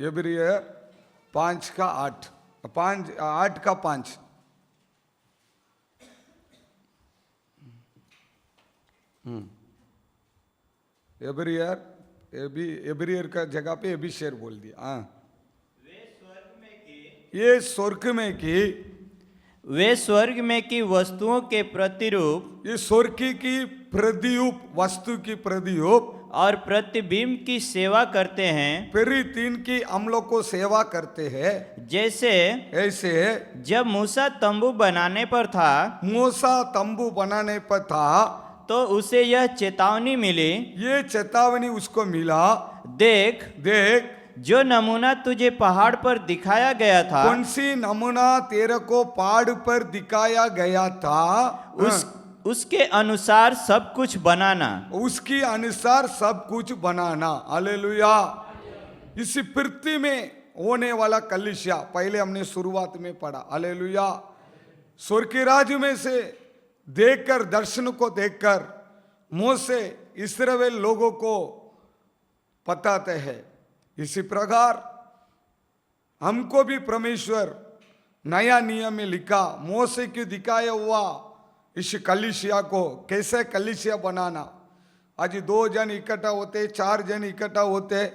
एब्रियर 5:8, 8:5। एब्रियर का जगह पे एबिशेर बोल दिया। हाँ, ये स्वर्ग में की, वे स्वर्ग में की वस्तुओं के प्रतिरूप, ये स्वर्ग की प्रतिरूप, वस्तु की प्रतिरूप और प्रतिबिंब की सेवा करते हैं। फिर 3 की हम लोग को सेवा करते हैं। जैसे ऐसे जब मूसा तंबू बनाने पर था, मूसा तंबू बनाने पर था, तो उसे यह चेतावनी मिली, ये चेतावनी उसको मिला, देख देख जो नमूना तुझे पहाड़ पर दिखाया गया था, कौन सी नमूना तेरे को पहाड़ पर दिखाया गया था, उसके अनुसार सब कुछ बनाना। उसकी अनुसार सब कुछ बनाना। हालेलुया। इसी पृथ्वी में होने वाला कलीसिया पहले हमने शुरुआत में पढ़ा। हालेलुया। स्वर्ग के राज्य में से देखकर, दर्शन को देखकर मोसे इस्राएल लोगों को बताते हैं। इसी प्रकार हमको भी परमेश्वर नया नियम में लिखा, मोसे के दिखाया हुआ इस कलीसिया को कैसे कलीसिया बनाना। आज 2 जन इकट्ठा होते, 4 जन इकट्ठा होते,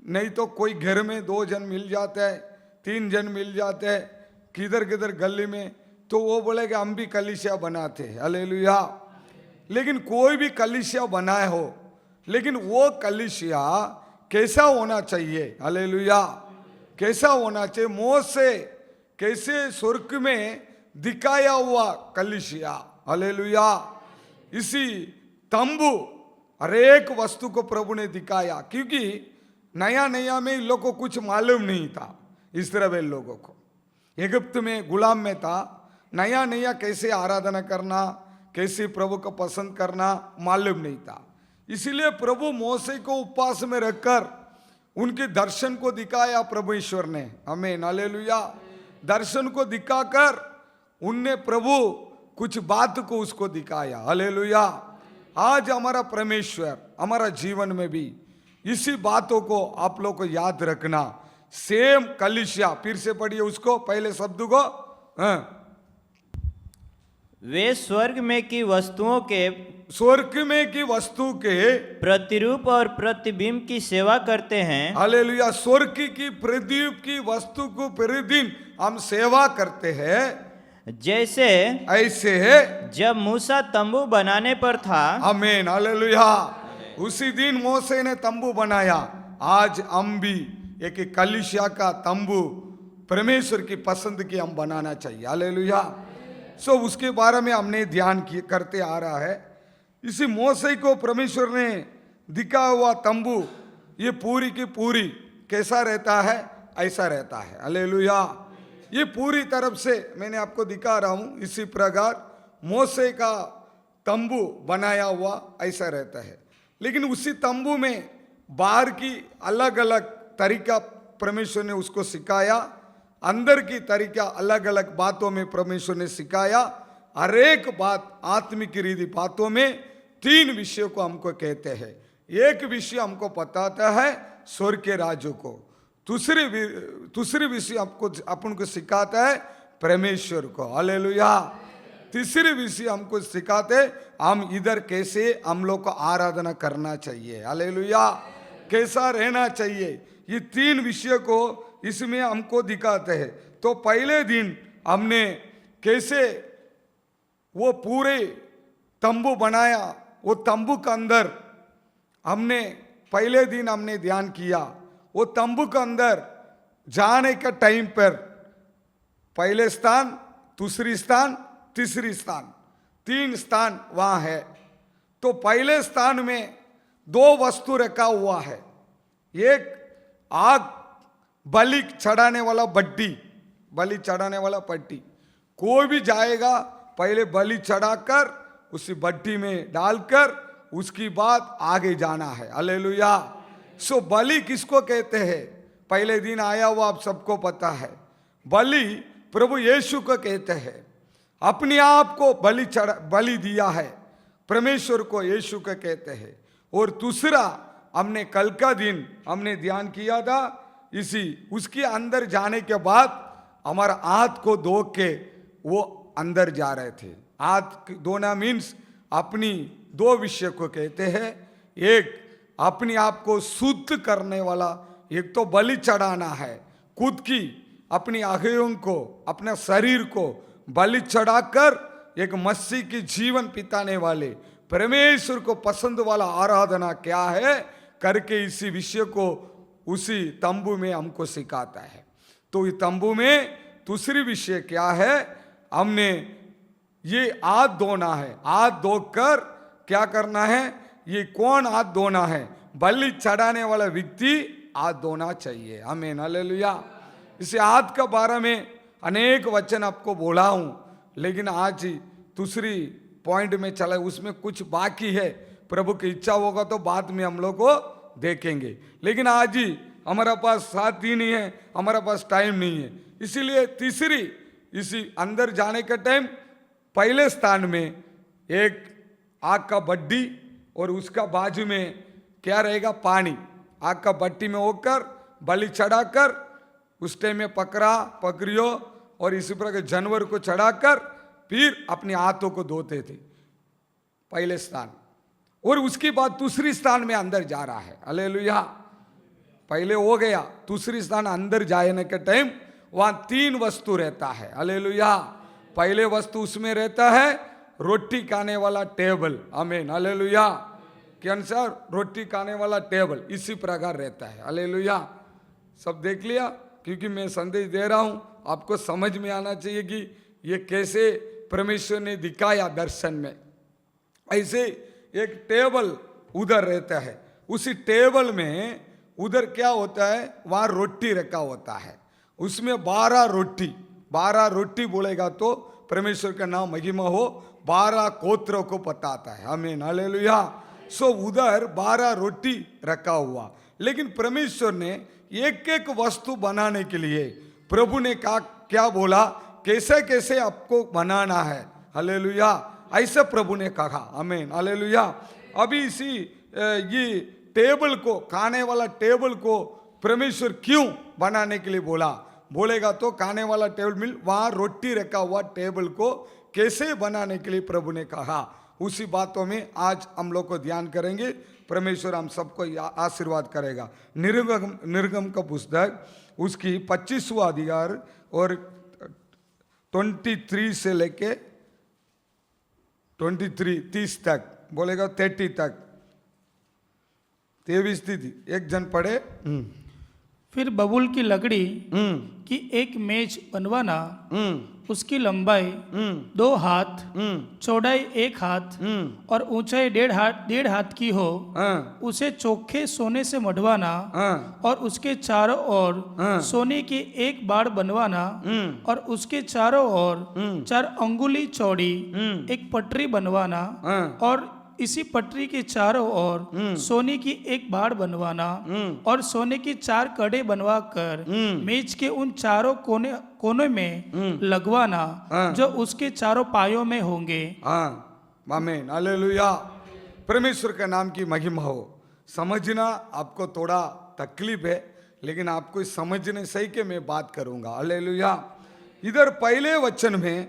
नहीं तो कोई घर में 2 जन मिल जाते हैं, 3 जन मिल जाते हैं, किधर किधर गली में, तो वो बोलेगे हम भी कलीसिया बनाते हैं। हालेलुया। लेकिन कोई भी कलीसिया बनाए हो, लेकिन वो कलीसिया कैसा होना चाहिए। हालेलुया। कैसा होना चाहिए? मोसे कैसे स्वर्ग में दिखाया हुआ कलीसिया। हालेलुया। इसी तंबू हर एक वस्तु को प्रभु ने दिखाया, क्योंकि नया नया में इन लोगों को कुछ मालूम नहीं था। इस्राएल लोगों को इजिप्त में गुलाम में था, नया नया कैसे आराधना करना, कैसे प्रभु को पसंद करना मालूम नहीं था। इसीलिए प्रभु मोसे को उपवास में रखकर उनके दर्शन को दिखाया प्रभु ईश्वर ने। आमीन। हालेलुया। दर्शन को दिखाकर उनने प्रभु कुछ बात को उसको दिखाया। हालेलुया। आज हमारा परमेश्वर हमारा जीवन में भी इसी बातों को आप लोग को याद रखना। सेम कलीसिया, फिर से पढ़िए उसको, पहले शब्द को। वे स्वर्ग में की वस्तुओं के, स्वर्ग में की वस्तु के प्रतिरूप और प्रतिबिंब की सेवा करते हैं। हालेलुया। स्वर्ग की प्रतिरूप की वस्तु को प्रतिदिन हम सेवा करते हैं। जैसे ऐसे है जब मूसा तंबू बनाने पर था। आमीन। हालेलुया। उसी दिन मोसे ने तंबू बनाया। आज हम भी एक कलीसिया का तंबू परमेश्वर की पसंद की हम बनाना चाहिए। हालेलुया। सो उसके बारे में हमने ध्यान करते आ रहा है। इसी मोसे को परमेश्वर ने दिखा हुआ तंबू, ये पूरी की पूरी कैसा रहता है? ऐसा रहता है। हालेलुया। ये पूरी तरफ से मैंने आपको दिखा रहा हूं। इसी प्रकार मोसे का तंबू बनाया हुआ ऐसा रहता है। लेकिन उसी तंबू में बाहर की अलग अलग तरीका परमेश्वर ने उसको सिखाया, अंदर की तरीका अलग अलग बातों में परमेश्वर ने सिखाया। हर एक बात आत्मिक रीति बातों में 3 विषयों को हमको कहते हैं। एक विषय हमको बताता है स्वर्ग के राज्य को, दूसरी विषय आपको अपन को सिखाता है परमेश्वर को। हालेलुया। तीसरी विषय हमको सिखाते हम इधर कैसे हम लोग को आराधना करना चाहिए। हालेलुया। कैसा रहना चाहिए, ये 3 विषय को इसमें हमको दिखाते हैं। तो पहले दिन हमने कैसे वो पूरे तंबू बनाया, वो तंबू के अंदर हमने पहले दिन हमने ध्यान किया। वो तंबू के अंदर जाने का टाइम पर पहले स्थान, दूसरी स्थान, तीसरी स्थान, 3 स्थान वहां है। तो पहले स्थान में 2 वस्तु रखा हुआ है। एक आग बलि चढ़ाने वाला बड्डी, बलि चढ़ाने वाला पट्टी। कोई भी जाएगा पहले बलि चढ़ाकर उसी बड्डी में डालकर उसकी बाद आगे जाना है। हालेलुया। सो बलि किसको कहते हैं? पहले दिन आया हुआ आप सबको पता है। बलि प्रभु यीशु को कहते हैं। अपने आप को बलि दिया है परमेश्वर को, यीशु को कहते हैं। और दूसरा हमने कल का दिन हमने ध्यान किया था, इसी उसके अंदर जाने के बाद हमारा हाथ को धो के वो अंदर जा रहे थे। हाथ धोना मीन्स अपनी दो विषय को कहते हैं। एक अपने आप को शुद्ध करने वाला, एक तो बलि चढ़ाना है, खुद की अपनी अवयवों को, अपने शरीर को बलि चढ़ाकर एक मसीह की जीवन बिताने वाले परमेश्वर को पसंद वाला आराधना क्या है करके इसी विषय को उसी तंबू में हमको सिखाता है। तो इस तंबू में दूसरी विषय क्या है, हमने ये हाथ धोना है। हाथ धोकर क्या करना है, ये कौन हाथ धोना है, बलि चढ़ाने वाला व्यक्ति हाथ धोना चाहिए। आमीन, हालेलुया। इसे हाथ के बारे में अनेक वचन आपको बोला हूं, लेकिन आज ही दूसरी पॉइंट में चला, उसमें कुछ बाकी है। प्रभु की इच्छा होगा तो बाद में हम लोग को देखेंगे, लेकिन आज ही हमारा पास साथ ही नहीं है, हमारा पास टाइम नहीं है। इसीलिए तीसरी, इसी अंदर जाने के टाइम पहले स्थान में एक आग का बड्डी और उसका बाजू में क्या रहेगा, पानी। आग का बट्टी में होकर बलि चढ़ाकर उस टाइम में पकड़ियो और इसी प्रकार जानवर को चढ़ाकर फिर अपने हाथों को धोते थे, पहले स्थान। और उसके बाद दूसरी स्थान में अंदर जा रहा है। हालेलुया। पहले हो गया, दूसरी स्थान अंदर जाने के टाइम वहां 3 वस्तु रहता है। हालेलुया। पहले वस्तु उसमें रहता है रोटी खाने वाला टेबल। आमीन, हालेलुया। के अनुसार रोटी खाने वाला टेबल इसी प्रकार रहता है। हालेलुया। सब देख लिया, क्योंकि मैं संदेश दे रहा हूं, आपको समझ में आना चाहिए कि ये कैसे परमेश्वर ने दिखाया दर्शन में। ऐसे एक टेबल उधर रहता है, उसी टेबल में उधर क्या होता है, वहां रोटी रखा होता है। उसमें 12 रोटी बोलेगा तो परमेश्वर का नाम महिमा हो, 12 गोत्रों को बताता है। आमीन, हालेलुया। सो उधर 12 रोटी रखा हुआ, लेकिन परमेश्वर ने एक एक वस्तु बनाने के लिए प्रभु ने कहा, क्या बोला, कैसे कैसे आपको बनाना है। हालेलुया। ऐसे प्रभु ने कहा। आमीन, हालेलुया। अभी इसी ये टेबल को, खाने वाला टेबल को परमेश्वर क्यों बनाने के लिए बोलेगा तो खाने वाला टेबल मिल, वहां रोटी रखा हुआ टेबल को कैसे बनाने के लिए प्रभु ने कहा, उसी बातों में आज हम लोग को ध्यान करेंगे। परमेश्वर हम सबको आशीर्वाद करेगा। निर्गम का पुस्तक उसकी 25वां अधिकार और 23 से लेके 30 तक बोलेगा, 30 तक 23 थी। एक जन पढ़े। फिर बबूल की लकड़ी की एक मेज बनवाना, उसकी लंबाई 2 हाथ, चौड़ाई 1 हाथ और ऊंचाई 1.5 हाथ की हो। उसे चोखे सोने से मढ़वाना और उसके चारों ओर सोने की एक बाड़ बनवाना और उसके चारों ओर 4 अंगुली चौड़ी एक पटरी बनवाना और इसी पटरी के चारों ओर सोने की एक बाड़ बनवाना और सोने की 4 कड़े बनवाकर मेज के उन चारों कोने में लगवाना जो उसके चारों पायों में होंगे। आमीन, हालेलुया। परमेश्वर के नाम की महिमा हो। समझना आपको थोड़ा तकलीफ है, लेकिन आपको समझने सही के मैं बात करूंगा। हालेलुया। इधर पहले वचन में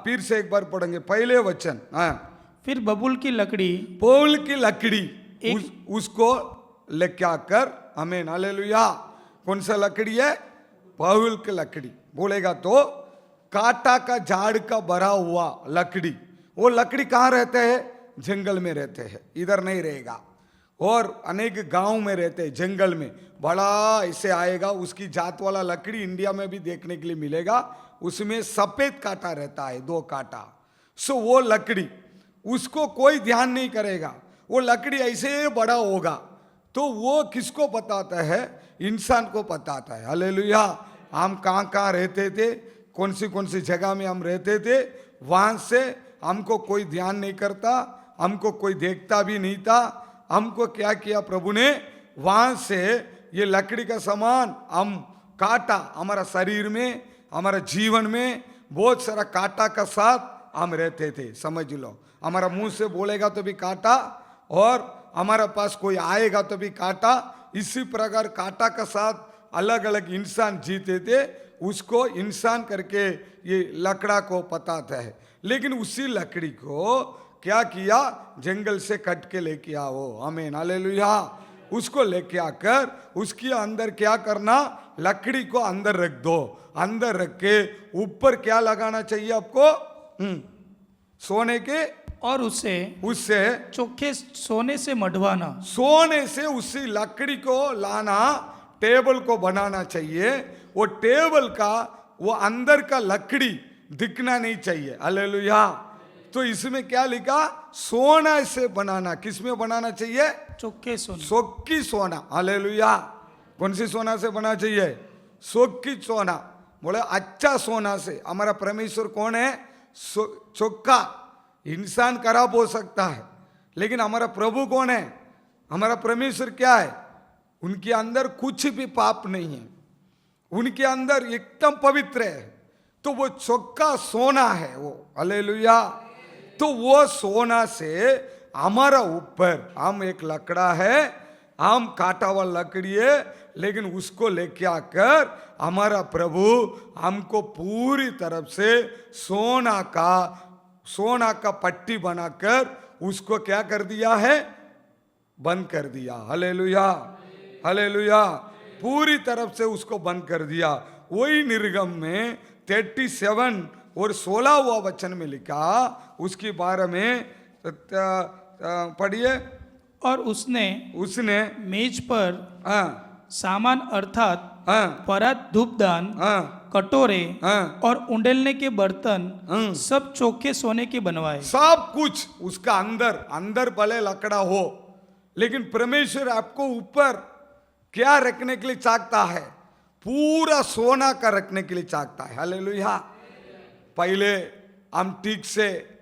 फिर से एक बार पढ़ेंगे। पहले वचन, फिर बबूल की लकड़ी उसको लेके आकर, आमीन, हालेलुया। कौन सा लकड़ी है? बबूल की लकड़ी बोलेगा तो काटा का झाड़ का भरा हुआ लकड़ी। वो लकड़ी कहाँ रहते हैं? जंगल में रहते हैं, इधर नहीं रहेगा। और अनेक गांव में रहते हैं, जंगल में बड़ा ऐसे आएगा। उसकी जात वाला लकड़ी इंडिया में भी देखने के लिए मिलेगा। उसमें सफेद कांटा रहता है, 2 कांटा। सो वो लकड़ी, उसको कोई ध्यान नहीं करेगा। वो लकड़ी ऐसे बड़ा होगा तो वो किसको बताता है? इंसान को बताता है। हालेलुया। हम कहाँ रहते थे, कौन सी जगह में हम रहते थे, वहां से हमको कोई ध्यान नहीं करता, हमको कोई देखता भी नहीं था। हमको क्या किया प्रभु ने? वहां से ये लकड़ी का सामान हम काटा। हमारा शरीर में, हमारा जीवन में बहुत सारा कांटा का साथ हम रहते थे। समझ लो, हमारा मुंह से बोलेगा तो भी कांटा और हमारा पास कोई आएगा तो भी कांटा। इसी प्रकार कांटा का साथ अलग अलग इंसान जीते थे, उसको इंसान करके ये लकड़ा को पताता है। लेकिन उसी लकड़ी को क्या किया, जंगल से कट के लेके आओ, आमीन हालेलुया। उसको लेके आकर उसके अंदर क्या करना, लकड़ी को अंदर रख दो, अंदर रख के ऊपर क्या लगाना चाहिए आपको, सोने के, और उससे उससे चोखे सोने से मढ़वाना। सोने से उसी लकड़ी को लाना, टेबल को बनाना चाहिए। वो टेबल का वो अंदर का लकड़ी दिखना नहीं चाहिए, हालेलुया। तो इसमें क्या लिखा, सोना से बनाना। किसमें बनाना चाहिए, चोखे सोने। सोक्की सोना, हालेलुया। कौन सी सोना से बना चाहिए, सोक्की सोना। बोले अच्छा सोना से। हमारा परमेश्वर कौन है, चोक्का। इंसान खराब हो सकता है, लेकिन हमारा प्रभु कौन है, हमारा परमेश्वर क्या है, उनके अंदर कुछ भी पाप नहीं है, उनके अंदर एकदम पवित्र है। तो वो चोक्का सोना है वो, हालेलुया। तो वो सोना से हमारा ऊपर, हम एक लकड़ा है, हम काटा हुआ लकड़ी है, लेकिन उसको लेके आकर हमारा प्रभु हमको पूरी तरफ से सोना का पट्टी बनाकर उसको क्या कर दिया है, बंद कर दिया, हालेलुया हालेलुया। पूरी तरफ से उसको बंद कर दिया। वही निर्गम में 37 और 16वां वचन में लिखा, उसके बारे में पढ़िए। और उसने मेज पर हाँ सामान अर्थात हाँ परात, धूपदान, हाँ कटोरे हाँ और उंडेलने के बर्तन सब चोखे सोने के बनवाए। सब कुछ उसका अंदर भले लकड़ा हो, लेकिन परमेश्वर आपको ऊपर क्या रखने के लिए चाहता है, पूरा सोना का रखने के लिए चाहता है, हालेलुया। पहले हम ठीक से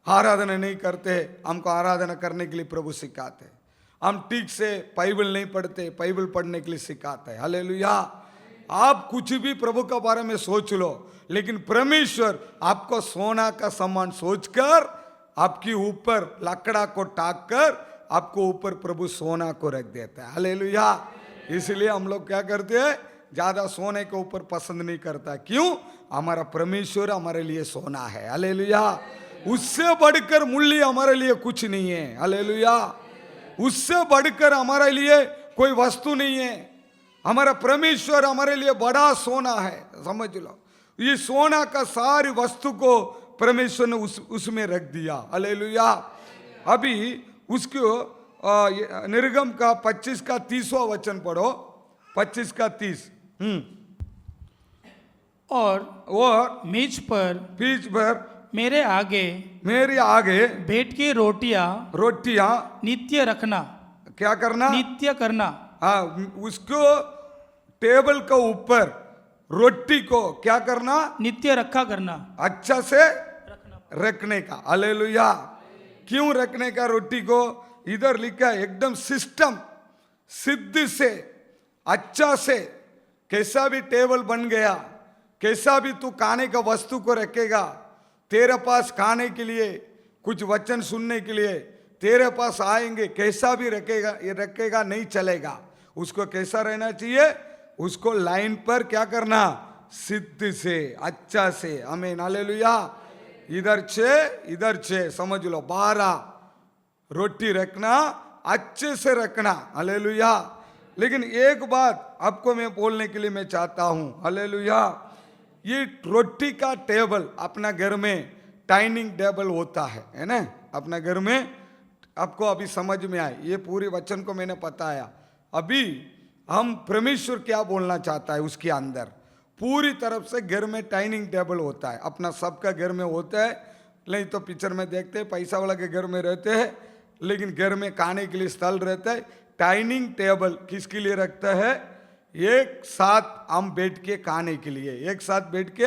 आराधना नहीं करते, हमको आराधना करने के लिए प्रभु सिखाते। हम ठीक से बाइबल नहीं पढ़ते, बाइबल पढ़ने के लिए सिखाते हैं, हालेलुया। आप कुछ भी प्रभु के बारे में सोच लो, लेकिन परमेश्वर आपको सोना का सामान सोचकर आपके ऊपर लकड़ा को टाक कर आपको ऊपर प्रभु सोना को रख देता है, हालेलुया। इसलिए हम लोग क्या करते हैं, ज्यादा सोने के ऊपर पसंद नहीं करता। क्यों, हमारा परमेश्वर हमारे लिए सोना है, हालेलुया। उससे बढ़कर मूल्य हमारे लिए कुछ नहीं है, हालेलुया। उससे बढ़कर हमारे लिए कोई वस्तु नहीं है। हमारा परमेश्वर हमारे लिए बड़ा सोना है, समझ लो। ये सोना का सारी वस्तु को परमेश्वर ने उसमें रख दिया, हालेलुया। अभी उसको निर्गम का 25 का 30वां वचन पढ़ो, 25 का 30। और मेज पर मेरे आगे बैठ के रोटियां नित्य रखना। क्या करना, नित्य करना। हाँ, उसको टेबल के ऊपर रोटी को क्या करना, नित्य रखा करना, अच्छा से रखने का, हालेलुया। क्यों रखने का रोटी को, इधर लिखा है एकदम सिस्टम सिद्ध से, अच्छा से। कैसा भी टेबल बन गया, कैसा भी तू खाने का वस्तु को रखेगा, तेरे पास खाने के लिए, कुछ वचन सुनने के लिए तेरे पास आएंगे, कैसा भी रखेगा, ये रखेगा नहीं चलेगा। उसको कैसा रहना चाहिए, उसको लाइन पर क्या करना, सिद्ध से, अच्छा से, आमीन हालेलुया। इधर 6 समझ लो, 12 रोटी रखना, अच्छे से रखना, हालेलुया। लेकिन एक बात आपको मैं बोलने के लिए मैं चाहता हूं, हालेलुया। ये रोटी का टेबल अपना घर में डाइनिंग टेबल होता है ना, अपना घर में। आपको अभी समझ में आए, ये पूरे वचन को मैंने बताया। अभी हम परमेश्वर क्या बोलना चाहता है, उसके अंदर पूरी तरफ से घर में डाइनिंग टेबल होता है, अपना सबका घर में होता है। नहीं तो पिक्चर में देखते हैं पैसा वाला के घर में रहते हैं, लेकिन घर में खाने के लिए स्थल रहता है। डाइनिंग टेबल किसके लिए रखता है, एक साथ हम बैठ के खाने के लिए, एक साथ बैठ के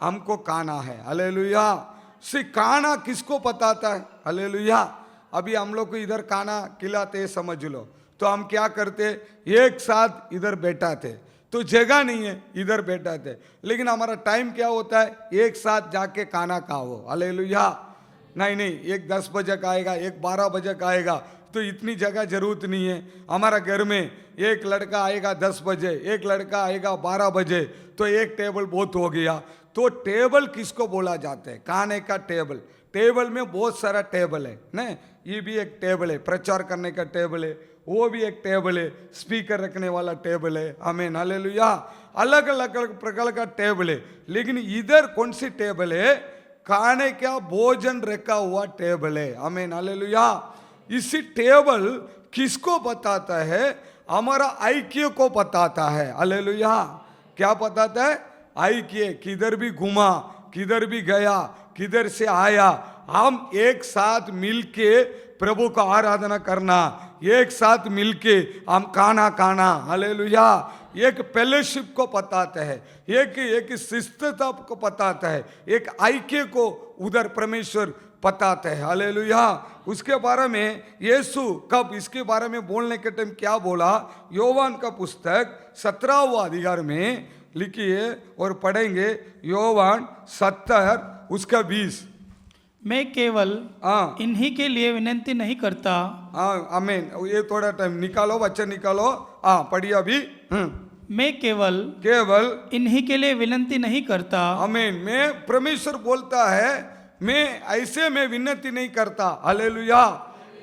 हमको खाना है, हालेलुया। से खाना किसको बताता है, हालेलुया। अभी हम लोग को इधर खाना खिलाते हैं, समझ लो, तो हम क्या करते, एक साथ इधर बैठा थे, तो जगह नहीं है, इधर बैठा थे। लेकिन हमारा टाइम क्या होता है, एक साथ जाके खाना खाओ, हालेलुया। नहीं, एक 10 बजे का आएगा, एक 12 बजे का आएगा, तो इतनी जगह जरूरत नहीं है। हमारा घर में एक लड़का आएगा 10 बजे, एक लड़का आएगा 12 बजे, तो एक टेबल बहुत हो गया। तो टेबल किसको बोला जाता है? खाने का टेबल। टेबल में बहुत सारा टेबल है ना, ये भी एक टेबल है, प्रचार करने का टेबल है, वो भी एक टेबल है, स्पीकर रखने वाला टेबल है। आमीन, हालेलुया। अलग अलग प्रकार का टेबल है। लेकिन इधर कौन सी टेबल है? खाने का भोजन रखा हुआ टेबल है। आमीन, हालेलुया। इसी टेबल किसको बताता है? हमारा ऐक्य को बताता है। हालेलुया। क्या बताता है? ऐक्य। किधर भी घुमा, किधर भी गया, किधर से आया, हम एक साथ मिलके प्रभु का आराधना करना, एक साथ मिलके हम खाना खाना। हालेलुया। एक फेलोशिप को बताता है, एक शिस्तता को बताता है, एक ऐक्य को उधर परमेश्वर बताते हैं। हालेलुया। उसके बारे में यीशु कब इसके बारे में बोलने के टाइम क्या बोला? योवान का पुस्तक 17वां अध्याय में लिखिए और पढ़ेंगे। योवान 17 उसका 20। मैं केवल हाँ इन्हीं के लिए विनती नहीं करता। हाँ, आमीन। ये थोड़ा टाइम निकालो, बच्चे निकालो। हाँ, पढ़िए अभी। मैं केवल इन्हीं के लिए विनती नहीं करता। आमीन। मैं परमेश्वर बोलता है, मैं ऐसे में विनती नहीं करता। हालेलुया।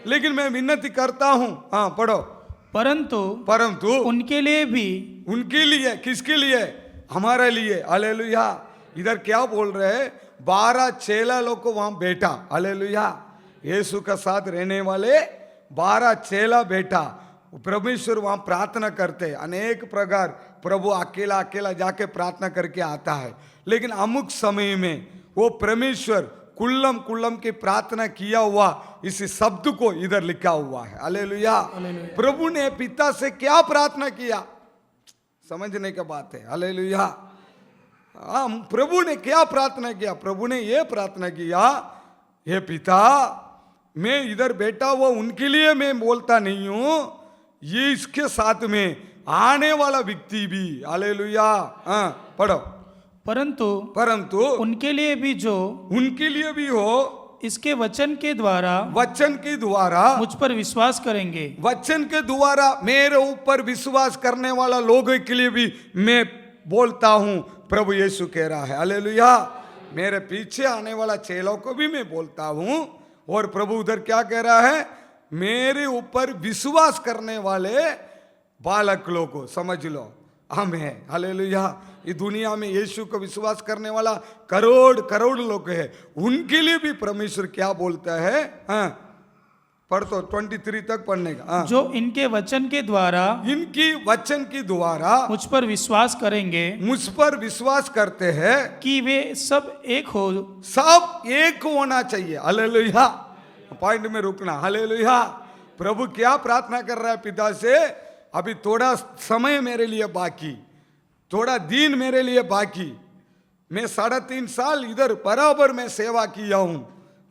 लेकिन मैं विनती करता हूँ। हाँ, पढ़ो। परंतु उनके लिए भी। उनके लिए? किसके लिए? हमारे लिए। हालेलुया। इधर क्या बोल रहे हैं? 12 चेला लोग को वहां बैठा। हालेलुया। यीशु का साथ रहने वाले 12 चेला बैठा। परमेश्वर वहां प्रार्थना करते। अनेक प्रकार प्रभु अकेला अकेला जाके प्रार्थना करके आता है। लेकिन अमुक समय में वो परमेश्वर कुल्लम की प्रार्थना किया हुआ इस शब्द को इधर लिखा हुआ है। हालेलुया। प्रभु ने पिता से क्या प्रार्थना किया? समझने की बात है। हालेलुया। प्रभु ने क्या प्रार्थना किया? प्रभु ने ये प्रार्थना किया, हे पिता, मैं इधर बैठा हुआ उनके लिए मैं बोलता नहीं हूं, ये इसके साथ में आने वाला व्यक्ति भी। हालेलुया। पढ़ो। परंतु उनके लिए भी जो उनके लिए भी हो इसके वचन के द्वारा मुझ पर विश्वास करेंगे। वचन के द्वारा मेरे ऊपर विश्वास करने वाला लोगों के लिए भी मैं बोलता हूं। प्रभु यीशु कह रहा है। हालेलुया। मेरे पीछे आने वाला चेलों को भी मैं बोलता हूं। और प्रभु उधर क्या कह रहा है? मेरे ऊपर विश्वास करने वाले बालक लोगों को समझ लो। आमीन, हालेलुया। ये दुनिया में यीशु को विश्वास करने वाला करोड़ लोग हैं। उनके लिए भी परमेश्वर क्या बोलता है? पढ़ तो 23 तक पढ़ने का। जो इनके वचन के द्वारा मुझ पर विश्वास करेंगे, मुझ पर विश्वास करते हैं कि वे सब एक हो। सब एक होना चाहिए। हालेलुया। पॉइंट में रुकना। हालेलुया। प्रभु क्या प्रार्थना कर रहा है पिता से? अभी थोड़ा समय मेरे लिए बाकी, थोड़ा दिन मेरे लिए बाकी। मैं 3.5 साल इधर बराबर में सेवा किया हूं,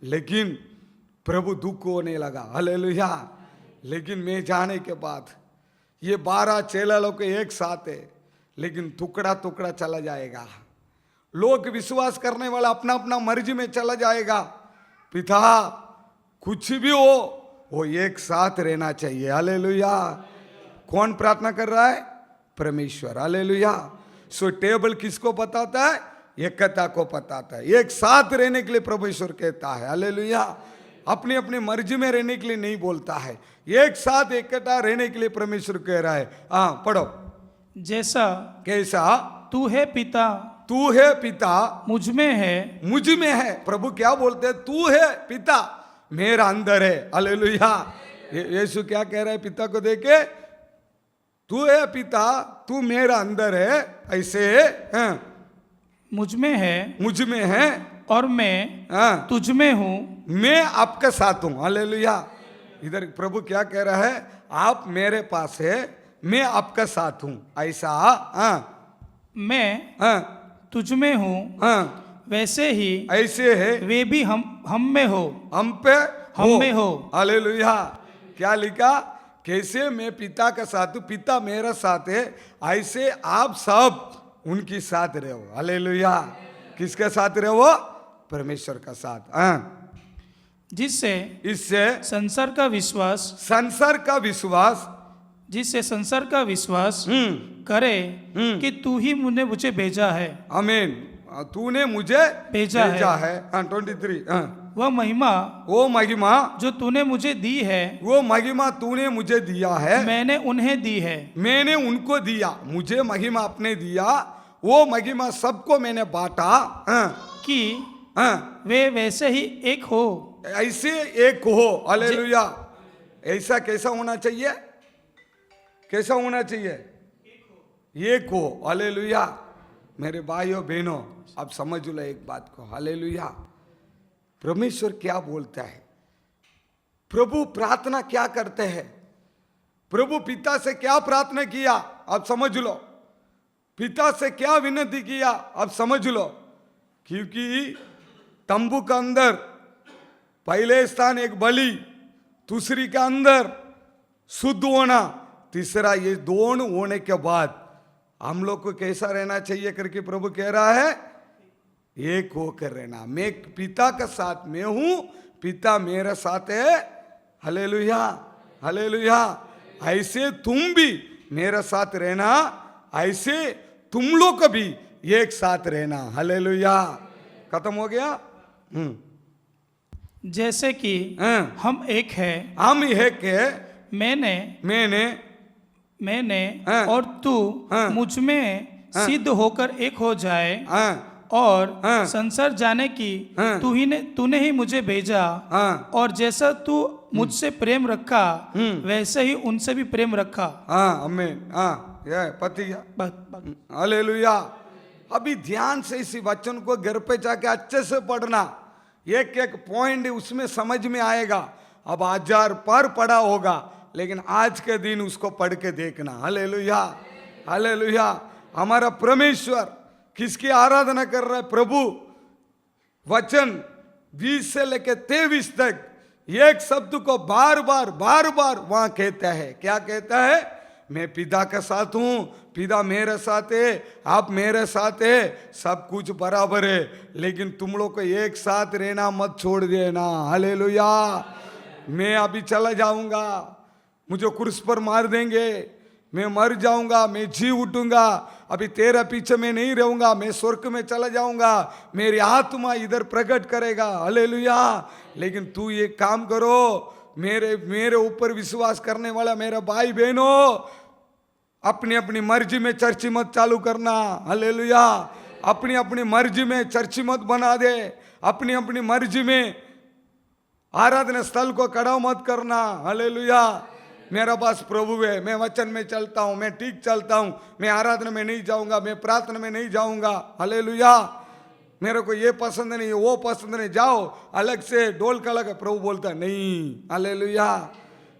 लेकिन प्रभु दुख होने लगा। हालेलुया। लेकिन मैं जाने के बाद ये 12 चेला लोग एक साथ है, लेकिन टुकड़ा टुकड़ा चला जाएगा। लोग विश्वास करने वाला अपना अपना मर्जी में चला जाएगा। पिता, कुछ भी हो वो एक साथ रहना चाहिए। हालेलुया। कौन प्रार्थना कर रहा है? परमेश्वर। हालेलुया। सो टेबल किसको बताता है? एकता को बताता है। एक साथ रहने के लिए परमेश्वर कहता है। हालेलुया। अपनी अपनी मर्जी में रहने के लिए नहीं बोलता है, एक साथ इकट्ठा रहने के लिए परमेश्वर कह रहा है। पढ़ो। कैसा तू है पिता मुझ में है। प्रभु क्या बोलते हैं? तू है पिता मेरा अंदर है। हालेलुया। यीशु क्या कह रहा है पिता को देखे? तू है पिता, तू मेरा अंदर है। ऐसे मुझ में है और मैं तुझ में हूं। मैं आपके साथ हूं। हालेलुया। इधर प्रभु क्या कह रहा है? आप मेरे पास है, मैं आपका साथ हूं। ऐसा मैं तुझ में हूं, वैसे ही ऐसे है वे भी हम में हो। हम में हो। हालेलुया। क्या लिखा? कैसे मैं पिता का साथ हूं, पिता मेरा साथ है, ऐसे आप सब उनके साथ रहो। हालेलुया। किसके साथ रहो? परमेश्वर का साथ। जिससे इससे संसार का विश्वास संसार का विश्वास जिससे संसार का विश्वास करे कि तू ही मुझे भेजा है। आमीन। तूने मुझे भेजा है। 23 वह महिमा वो महिमा जो तूने मुझे दी है वो महिमा तूने मुझे दिया है, मैंने उन्हें दी है। मैंने उनको दिया। मुझे महिमा अपने दिया, वो महिमा सबको मैंने बांटा कि वे वैसे ही एक हो ऐसे एक हो। हालेलुया। ऐसा कैसा होना चाहिए? कैसा होना चाहिए? एक हो। हालेलुया। मेरे भाइयों बहनों, आप समझ लो एक बात को। हालेलुया। परमेश्वर क्या बोलता है, प्रभु प्रार्थना क्या करते हैं, प्रभु पिता से क्या प्रार्थना किया, आप समझ लो। पिता से क्या विनती किया, आप समझ लो। क्योंकि तंबू का अंदर पहले स्थान एक बलि, दूसरी का अंदर शुद्ध होना, तीसरा ये दोनों होने के बाद हम लोग को कैसा रहना चाहिए करके प्रभु कह रहा है, एक होकर रहना। मैं पिता का साथ में हूं, पिता मेरे साथ है। हालेलुया। हालेलुया। ऐसे तुम भी मेरे साथ रहना, ऐसे तुम लोग को भी एक साथ रहना। हालेलुया। खत्म हो गया। जैसे कि हम एक है, हम एक है, मैंने और तू मुझ में सिद्ध होकर एक हो जाए, और संसार जाने की तूने ही मुझे भेजा, और जैसा तू मुझसे प्रेम रखा वैसे ही उनसे भी प्रेम रखा। आमीन। ये पति। हालेलुया। अभी ध्यान से इसी वचन को घर पे जाके अच्छे से पढ़ना, एक एक पॉइंट उसमें समझ में आएगा। अब 1000 पर पढ़ा होगा, लेकिन आज के दिन उसको पढ़ के देखना। हालेलुया। हालेलुया। हमारा परमेश्वर किसकी आराधना कर रहा है? प्रभु। वचन 20 से लेकर 23 तक एक शब्द को बार बार वहां कहता है। क्या कहता है? मैं पिता के साथ हूं, पिता मेरे साथ है, आप मेरे साथ है, सब कुछ बराबर है, लेकिन तुम लोग को एक साथ रहना मत छोड़ देना। हालेलुया। मैं अभी चला जाऊंगा, मुझे क्रूस पर मार देंगे, मैं मर जाऊंगा, मैं जी उठूंगा, अभी तेरे पीछे मैं नहीं रहूंगा, मैं स्वर्ग में चला जाऊंगा, मेरी आत्मा इधर प्रकट करेगा। हालेलुया। लेकिन तू ये काम करो, मेरे ऊपर विश्वास करने वाला मेरा भाई बहनों, अपनी अपनी मर्जी में चर्च मत चालू करना। हालेलुया। अपनी अपनी मर्जी में चर्च मत बना दे, अपनी अपनी मर्जी में आराधना स्थल को कड़ा मत करना। हालेलुया। मेरा पास प्रभु है, मैं वचन में चलता हूं, मैं ठीक चलता हूं, मैं आराधना में नहीं जाऊंगा, मैं प्रार्थना में नहीं जाऊंगा। हालेलुया। मेरे को ये पसंद नहीं, वो पसंद नहीं, जाओ अलग से ढोल का अलग। प्रभु बोलता नहीं। हालेलुया।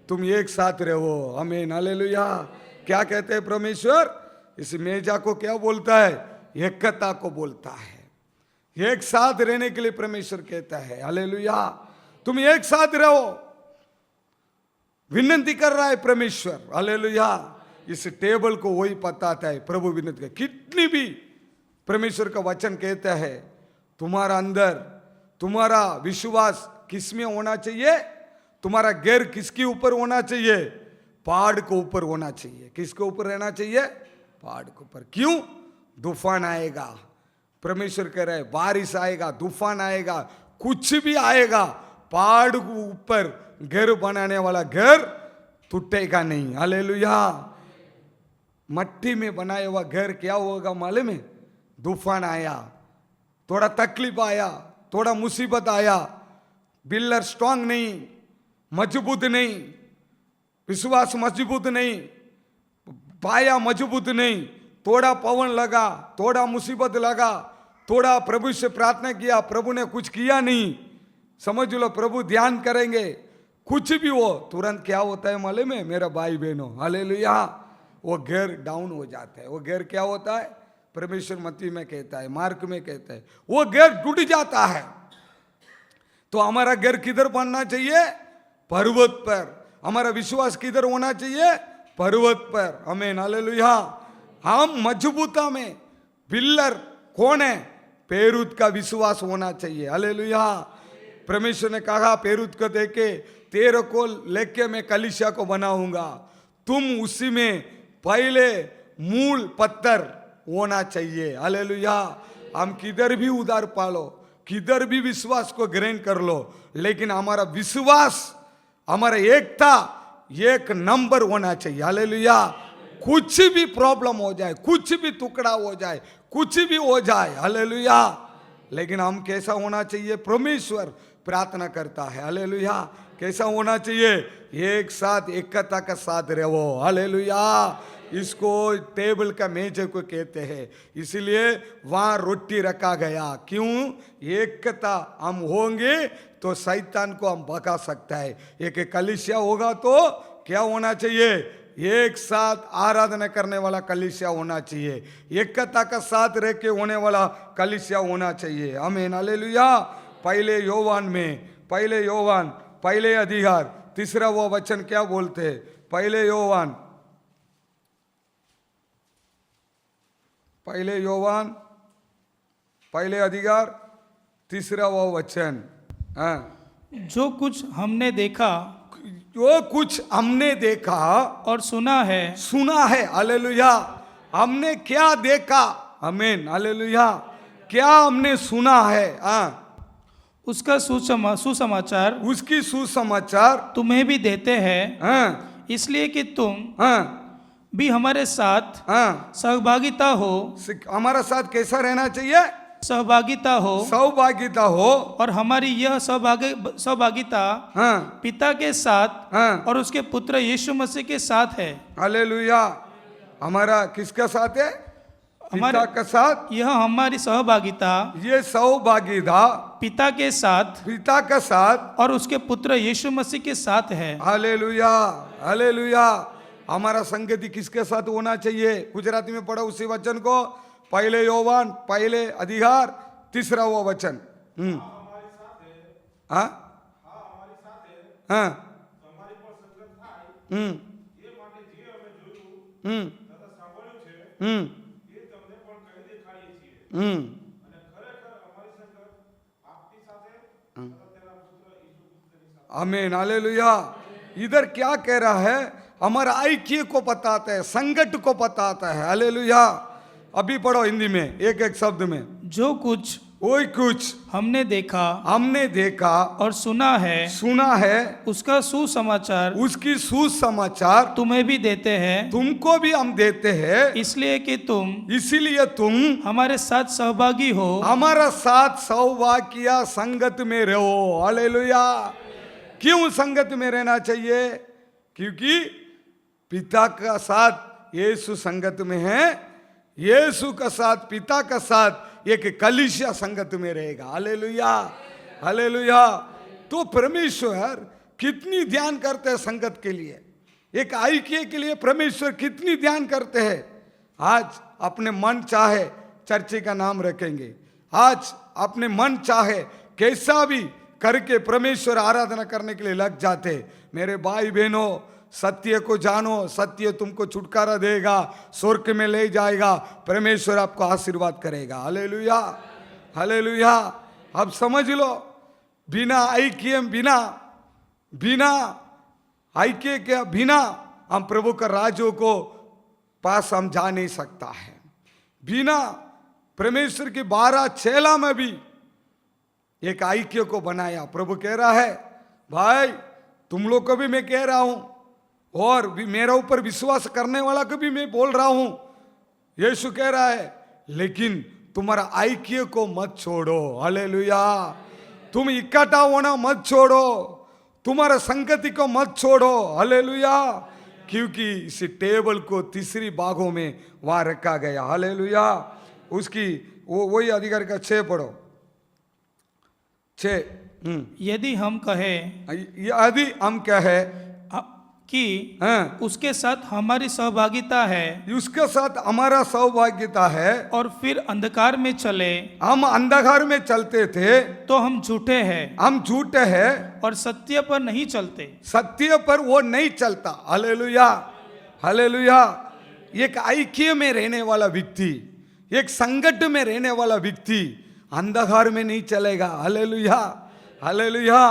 तुम एक साथ रहो। आमीन। हालेलुया। क्या कहते हैं परमेश्वर? इस मेजा को क्या बोलता है? एकता को बोलता है। एक साथ रहने के लिए परमेश्वर कहता है। हालेलुया। तुम एक साथ रहो, विनती कर रहा है परमेश्वर। हालेलुया। इस टेबल को वही बताता है, प्रभु विनती कर। कितनी भी परमेश्वर का वचन कहता है, तुम्हारा अंदर तुम्हारा विश्वास किस में होना चाहिए? तुम्हारा घर किसके ऊपर होना चाहिए? पहाड़ के ऊपर होना चाहिए। किसके ऊपर रहना चाहिए? पहाड़ के ऊपर। क्यों? तूफान आएगा, परमेश्वर कह रहा है, बारिश आएगा, तूफान आएगा, कुछ भी आएगा, पहाड़ के ऊपर घर बनाने वाला घर टूटेगा नहीं। हालेलुया। मट्टी में बनाया हुआ घर क्या होगा मालूम है? तूफान आया, थोड़ा तकलीफ आया, थोड़ा मुसीबत आया, बिल्डर स्ट्रांग नहीं, मजबूत नहीं, विश्वास मजबूत नहीं, पाया मजबूत नहीं, थोड़ा पवन लगा, थोड़ा मुसीबत लगा, थोड़ा प्रभु से प्रार्थना किया, प्रभु ने कुछ किया नहीं, समझ लो प्रभु ध्यान करेंगे, कुछ भी हो, तुरंत क्या होता है मालूम है मेरा भाई बहनों? हालेलुया। वो घर डाउन हो जाता है। वो घर क्या होता है? परमेश्वर मत्ती में कहता है, मार्क में कहता है, वो घर टूट जाता है। तो हमारा घर किधर बनना चाहिए? पर्वत पर। हमारा विश्वास किधर होना चाहिए? पर्वत पर। आमीन। हालेलुया। हम मजबूता में पिल्लर कौन है? पेरुत का विश्वास होना चाहिए। हालेलुया। परमेश्वर ने कहा पेरुत को देके तेरे को लेके मैं कलीसिया को बनाऊंगा, तुम उसी में पहले मूल पत्थर होना चाहिए। हालेलुया। हम किधर भी उधार पालो, किधर भी विश्वास को ग्रहण कर लो, लेकिन हमारा विश्वास, हमारा एकता एक नंबर होना चाहिए। हालेलुया। कुछ भी प्रॉब्लम हो जाए, कुछ भी टुकड़ा हो जाए, कुछ भी हो जाए, हालेलुया, लेकिन हम कैसा होना चाहिए? परमेश्वर प्रार्थना करता है। हालेलुया। कैसा होना चाहिए? एक साथ एकता का साथ रहो। हालेलुया। इसको टेबल का मेज को कहते हैं, इसलिए वहां रोटी रखा गया। क्यों? एकता हम होंगे तो शैतान को हम भगा सकता है। एक कलीसिया होगा तो क्या होना चाहिए? एक साथ आराधना करने वाला कलीसिया होना चाहिए, एकता का साथ रह के होने वाला कलीसिया होना चाहिए। आमीन। हालेलुया। पहले योवान पहले अधिकार 3 वो वचन क्या बोलते हैं? पहले योवान पहले अधिकार 3 वो वचन। हाँ। जो कुछ हमने देखा और सुना है। हालेलुया। हमने क्या देखा? आमीन। हालेलुया। क्या हमने सुना है? हाँ। उसका सुसमाचार उसकी सुसमाचार तुम्हें भी देते हैं, हाँ, इसलिए कि तुम हाँ, भी हमारे साथ हाँ। सहभागिता हो। हमारा साथ कैसा रहना चाहिए? सहभागिता हो और हमारी यह सहभागिता हाँ, पिता के साथ हाँ। और उसके पुत्र यीशु मसीह के साथ है। हालेलुया। हमारा किसका साथ है? पिता का साथ। यह हमारी सहभागिता ये सहभागिता पिता के साथ और उसके पुत्र यीशु मसीह के साथ है। हालेलुया। हालेलुया। हमारा संगति किसके साथ होना चाहिए? गुजराती में पढ़ो उसी वचन को। पहले योवान पहले अधिकार 3 वो वचन। हाँ, हाँ, आमीन। हालेलुया। इधर क्या कह रहा है? हमारा ऐक्य को बताता है, संगत को बताता है। हालेलुया। अभी पढ़ो हिंदी में एक शब्द में। जो कुछ वही कुछ हमने देखा और सुना है उसका सुसमाचार उसकी सुसमाचार तुम्हें भी देते हैं, तुमको भी हम देते हैं, इसलिए तुम हमारे साथ सहभागी हो। हमारा साथ सौभाग्य संगत में रहो। हालेलुया। क्यों संगत में रहना चाहिए? क्योंकि पिता का साथ यीशु संगत में है, यीशु का साथ पिता का साथ एक कलीसिया संगत में रहेगा। हालेलुया। हालेलुया। तो परमेश्वर कितनी ध्यान करते हैं संगत के लिए, एक ऐक्य के लिए परमेश्वर कितनी ध्यान करते हैं। आज अपने मन चाहे चर्च का नाम रखेंगे, आज अपने मन चाहे कैसा भी करके परमेश्वर आराधना करने के लिए लग जाते। मेरे भाई बहनों, सत्य को जानो, सत्य तुमको छुटकारा देगा, स्वर्ग में ले जाएगा, परमेश्वर आपको आशीर्वाद करेगा। हालेलुया। हालेलुया। अब समझ लो, बिना ऐक्य के बिना हम प्रभु का राज्यों को पास हम जा नहीं सकता है। बिना परमेश्वर की 12 चेला में भी एक ऐक्य को बनाया। प्रभु कह रहा है, भाई तुम लोग को भी मैं कह रहा हूं, और भी मेरा ऊपर विश्वास करने वाला को भी मैं बोल रहा हूं। यीशु कह रहा है, लेकिन तुम्हारा ऐक्य को मत छोड़ो। हालेलुया। तुम इकट्ठा होना मत छोड़ो, तुम्हारा संगति को मत छोड़ो। हालेलुया। क्योंकि इस टेबल को 3 भागों में वहां रखा गया। हालेलुया। उसकी वही अधिकार का 6 पढ़ो। 6। यदि हम कहे कि हाँ, उसके साथ हमारी सहभागिता है, उसके साथ हमारा सौभाग्यता है, और फिर अंधकार में चले, हम अंधकार में चलते थे, तो हम झूठे हैं और सत्य पर नहीं चलते। सत्य पर वो नहीं चलता। हालेलुया। हालेलुया। एक ऐक्य में रहने वाला व्यक्ति, एक संगठ में रहने वाला व्यक्ति अंधकार में नहीं चलेगा। हालेलुया। हालेलुया।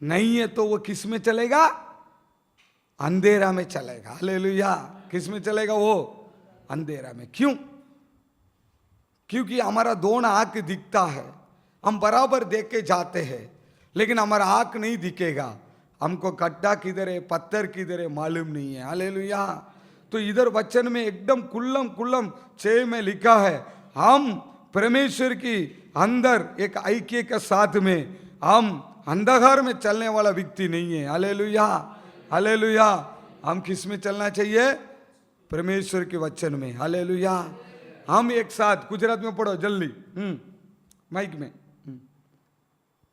नहीं है तो वो किस में चलेगा? अंधेरा में चलेगा। हालेलुया। किस में चलेगा वो? अंधेरा में। क्यों? क्योंकि हमारा दोनों आंख दिखता है, हम बराबर देख के जाते हैं, लेकिन हमारा आंख नहीं दिखेगा। हमको गड्ढा किधर है, पत्थर किधर है मालूम नहीं है। हालेलुया। तो इधर वचन में एकदम कुल्लम कुल्लम 6 में लिखा है, हम परमेश्वर की अंदर एक ऐक्य के साथ में, हम अंधकार में चलने वाला व्यक्ति नहीं है। हालेलुया। हालेलुया। हम किस में चलना चाहिए? परमेश्वर के वचन में। हालेलुया। हम एक साथ गुजरात में पढ़ो जल्दी, माइक में।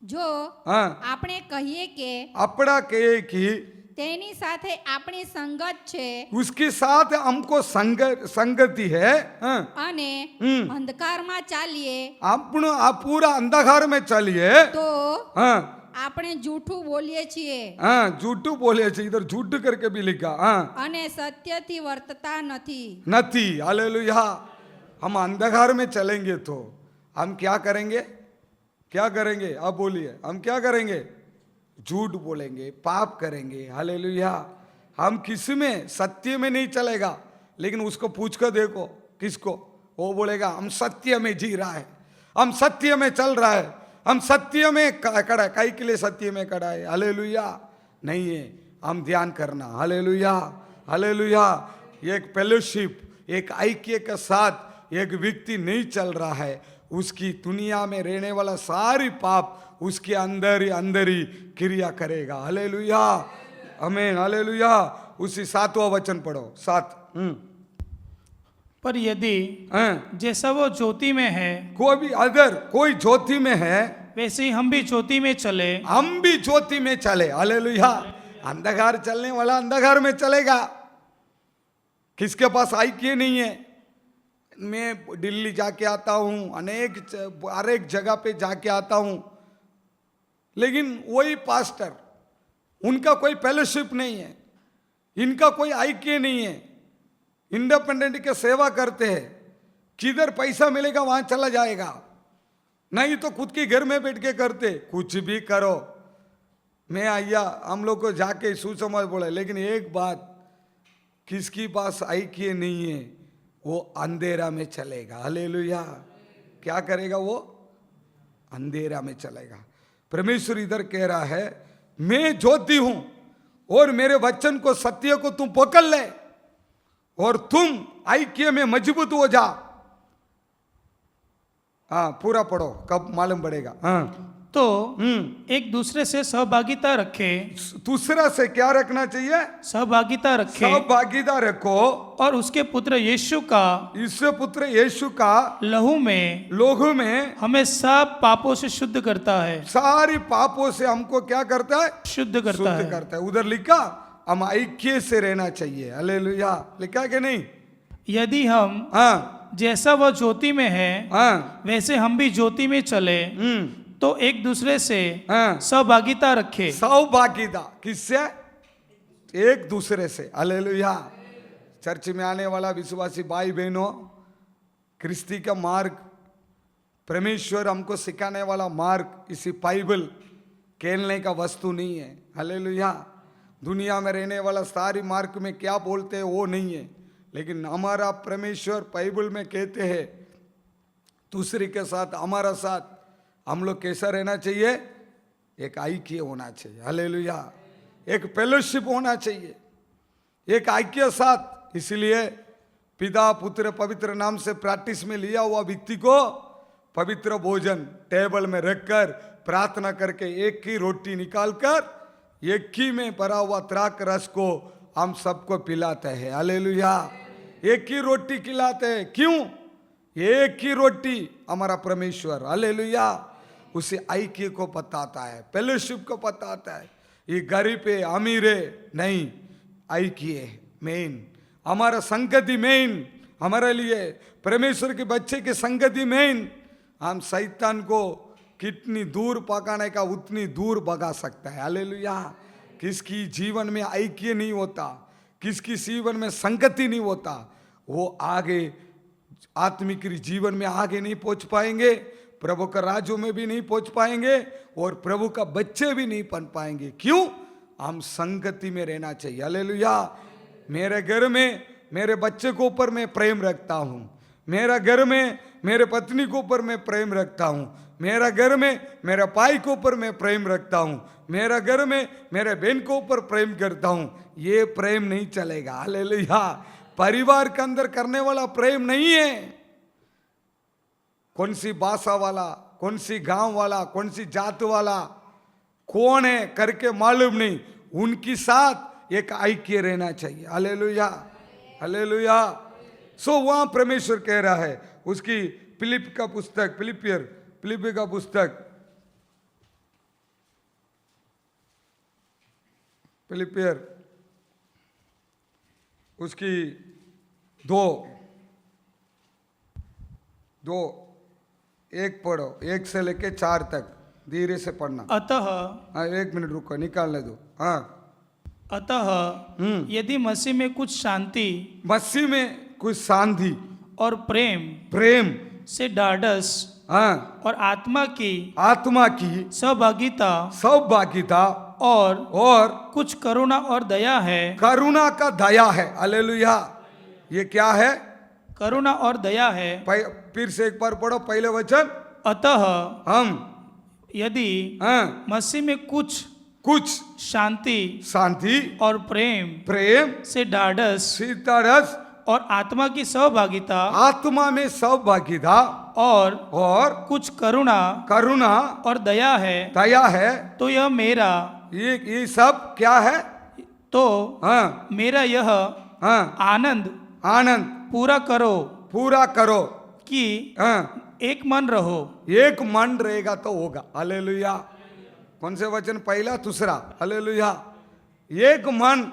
જો हाँ। આપણે કહીએ કે अपना कहे कि તેની સાથે આપણી સંગત છે उसके साथ हमको संगति है, हाँ। અને અંધકારમાં ચાલીએ अपनो आप पूरा अंधकार में चलिए, તો हाँ આપણે જૂઠું બોલીએ છીએ हाँ, झूठू बोले छे, इधर झूठ करके भी लिखा, हाँ અને સત્યથી વર્તતા નથી। नथी। हालेलुया। हम अंधकार में चलेंगे तो हम क्या करेंगे? क्या करेंगे? आप बोलिए, हम क्या करेंगे? झूठ बोलेंगे, पाप करेंगे। हालेलुया। हम किस में? सत्य में नहीं चलेगा। लेकिन उसको पूछ कर देखो, किसको? वो बोलेगा हम सत्य में जी रहा है, हम सत्य में चल रहा है, हम सत्य में खड़ा है। कई के लिए सत्य में खड़ा है? हालेलुया नहीं है। हम ध्यान करना। हालेलुया। हालेलुया। एक फेलोशिप, एक ऐक्य के साथ एक व्यक्ति नहीं चल रहा है, उसकी दुनिया में रहने वाला सारी पाप उसके अंदर ही क्रिया करेगा। हालेलुया। आमीन। हालेलुया। उसी 7वां वचन पढ़ो, 7। पर यदि हाँ। जैसा वो ज्योति में है कोई भी अगर कोई ज्योति में है, वैसे ही हम भी ज्योति में चले, हम भी ज्योति में चले। हालेलुया। अंधकार चलने वाला अंधकार में चलेगा। किसके पास ऐक्य नहीं है? मैं दिल्ली जाके आता हूँ, हर एक जगह पे जाके आता हूँ, लेकिन वही पास्टर, उनका कोई फेलोशिप नहीं है, इनका कोई ऐक्य नहीं है, इंडिपेंडेंट के सेवा करते हैं, किधर पैसा मिलेगा वहां चला जाएगा, नहीं तो खुद के घर में बैठ के करते। कुछ भी करो, मैं आया हम लोग को जाके सुसमाज बोले, लेकिन एक बात, किसकी पास ऐक्य नहीं है वो अंधेरा में चलेगा। हालेलुया। क्या करेगा वो? अंधेरा में चलेगा। परमेश्वर इधर कह रहा है, मैं ज्योति हूं और मेरे वचन को, सत्य को तुम पकड़ ले और तुम ऐक्य में मजबूत हो जा। हाँ पूरा पढ़ो, कब मालूम पड़ेगा। हाँ। तो एक दूसरे से सहभागिता रखे। दूसरा से क्या रखना चाहिए? सहभागिता रखे। सहभागिता रखो और उसके पुत्र यीशु का, इससे पुत्र यीशु का लहू में, लोगों में हमें सब पापों से शुद्ध करता है। सारी पापों से हमको क्या करता है? शुद्ध करता है। करता है। उधर लिखा हम ऐक्य से रहना चाहिए। हालेलुया। लिखा कि नहीं? यदि हम हाँ जैसा वह ज्योति में है हाँ वैसे हम भी ज्योति में चले, तो एक दूसरे से हाँ। सहभागिता रखे। सहभागिता किससे? एक दूसरे से। हालेलुया। चर्च में आने वाला विश्वासी भाई बहनों, क्रिस्ती का मार्ग, परमेश्वर हमको सिखाने वाला मार्ग इसी बाइबल खेलने का वस्तु नहीं है। हालेलुया। दुनिया में रहने वाला सारी मार्ग में क्या बोलते हैं वो नहीं है, लेकिन हमारा परमेश्वर बाइबल में कहते हैं दूसरे के साथ, हमारा साथ हम लोग कैसा रहना चाहिए? एक ऐक्य होना चाहिए। हालेलुया। एक फेलोशिप होना चाहिए, एक ऐक्य साथ। इसलिए पिता पुत्र पवित्र नाम से प्रैक्टिस में लिया हुआ व्यक्ति को पवित्र भोजन टेबल में रखकर प्रार्थना करके एक ही रोटी निकालकर एक ही में भरा हुआ त्राक रस को हम सबको पिलाते हैं। हालेलुया। एक ही रोटी खिलाते हैं। क्यों? एक ही रोटी हमारा परमेश्वर, हालेलुया, उसे ऐक्य को बताता है, फेलोशिप को बताता है। ये गरीब है अमीर है नहीं, ऐक्य मेन, हमारा संगति मेन, हमारे लिए परमेश्वर के बच्चे के संगति मेन। हम शैतान को कितनी दूर पकाने का उतनी दूर भगा सकता है। हालेलुया। किसकी जीवन में ऐक्य नहीं होता, किसकी जीवन में संगति नहीं होता, वो आगे आत्मिक जीवन में आगे नहीं पहुंच पाएंगे, प्रभु का राज्यों में भी नहीं पहुंच पाएंगे और प्रभु का बच्चे भी नहीं बन पाएंगे। क्यों? हम संगति में रहना चाहिए। हालेलुया। मेरे घर में मेरे बच्चे के ऊपर मैं प्रेम रखता हूं, मेरा घर में मेरे पत्नी के ऊपर मैं प्रेम रखता हूं, मेरा घर में मेरे भाई के ऊपर मैं प्रेम रखता हूं, मेरा घर में मेरे बहन के ऊपर प्रेम करता हूं, ये प्रेम नहीं चलेगा। हालेलुया। परिवार के अंदर करने वाला प्रेम नहीं है। कौन सी भाषा वाला, कौन सी गांव वाला, कौन सी जात वाला, कौन है करके मालूम नहीं, उनके साथ एक ऐक्य रहना चाहिए। Hallelujah, hallelujah. सो वहां परमेश्वर कह रहा है, उसकी फिलिप का पुस्तक, फिलिपी का पुस्तक, फिलिपियर उसकी दो एक पढ़ो, 1 से लेके 4 तक धीरे से पढ़ना। अतः हाँ, 1 मिनट रुको, निकालने दो। हाँ, अतः यदि मसीह में कुछ शांति मसीह में कुछ शांति और प्रेम से ढाढ़स हाँ, और आत्मा की सौभाग्यता और कुछ करुणा और दया है। करुणा का दया है। हालेलुया। ये क्या है? करुणा और दया है। फिर से एक बार पढ़ो पहले वचन। अतः हम यदि हाँ, मसीह में कुछ शांति और प्रेम से ढाढ़स सीतारस और आत्मा की सहभागिता, आत्मा में सौभाग्यता और कुछ करुणा और दया है, तो यह मेरा ये सब क्या है? तो हाँ, मेरा यह हाँ, आनंद पूरा करो कि हाँ, एक मन रहो। एक मन रहेगा तो होगा। हालेलुया। कौन से वचन? पहला दूसरा। हालेलुया। एक मन,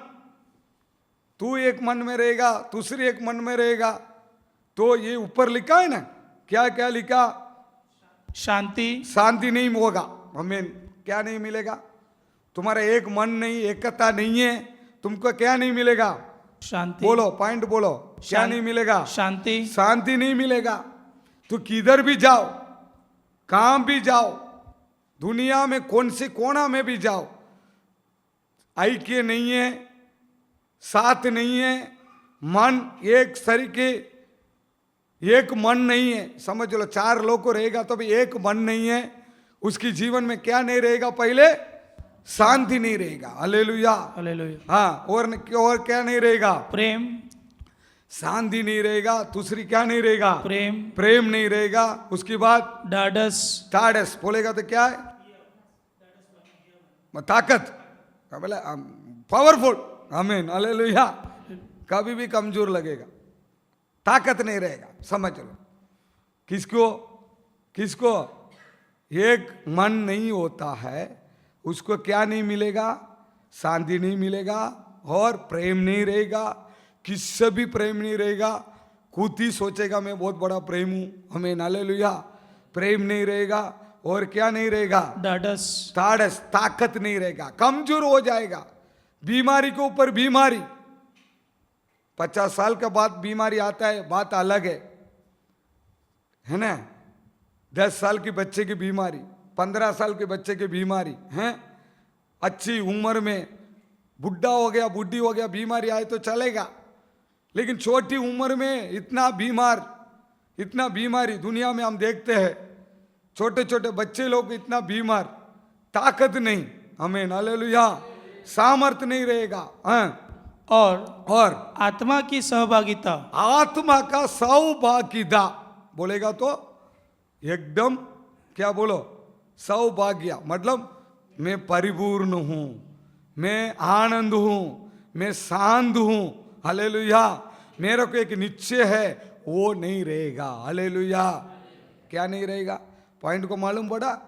तू एक मन में रहेगा, दूसरी एक मन में रहेगा, तो ये ऊपर लिखा है ना, क्या क्या लिखा? शांति नहीं होगा। हमें क्या नहीं मिलेगा? तुम्हारा एक मन नहीं, एकता नहीं है, तुमको क्या नहीं मिलेगा? शांति। बोलो, पॉइंट बोलो, क्या नहीं मिलेगा? शांति नहीं मिलेगा। तो किधर भी जाओ, कहां भी जाओ, दुनिया में कौन से कोना में भी जाओ, ऐक्य नहीं है, साथ नहीं है, मन एक तरीके, एक मन नहीं है। समझ लो, 4 लोग को रहेगा तो भी एक मन नहीं है, उसकी जीवन में क्या नहीं रहेगा? पहले शांति नहीं रहेगा। Hallelujah, hallelujah. हाँ, और क्या नहीं रहेगा? प्रेम। शांति नहीं रहेगा। दूसरी क्या नहीं रहेगा? प्रेम नहीं रहेगा। उसके बाद ढाढ़स बोलेगा तो क्या है? ताकत, बोले पावरफुल। आमीन, हालेलुया। कभी भी कमजोर लगेगा, ताकत नहीं रहेगा। समझ लो, किसको एक मन नहीं होता है, उसको क्या नहीं मिलेगा? शांति नहीं मिलेगा और प्रेम नहीं रहेगा। किससे भी प्रेम नहीं रहेगा। खुद ही सोचेगा मैं बहुत बड़ा प्रेम हूं। हमें हालेलुया। प्रेम नहीं रहेगा और क्या नहीं रहेगा? ढाढ़स, ताकत नहीं रहेगा, कमजोर हो जाएगा। बीमारी के ऊपर बीमारी, 50 साल के बाद बीमारी आता है, बात अलग है ना। 10 साल के बच्चे की बीमारी, 15 साल के बच्चे की बीमारी है। अच्छी उम्र में बुढ़ा हो गया, बुढ़ी हो गया, बीमारी आए तो चलेगा, लेकिन छोटी उम्र में इतना बीमारी दुनिया में हम देखते हैं। छोटे छोटे बच्चे लोग इतना बीमार, ताकत नहीं। हमें हालेलुया। सामर्थ्य नहीं रहेगा। और आत्मा की सहभागिता, आत्मा का सौभाग्यता बोलेगा तो एकदम क्या बोलो? सौभाग्य मतलब मैं परिपूर्ण हूं, मैं आनंद हूं, मैं शांत हूं। हालेलुया। मेरे को एक निश्चय है, वो नहीं रहेगा। हालेलुया। क्या नहीं रहेगा? पॉइंट को मालूम पड़ा?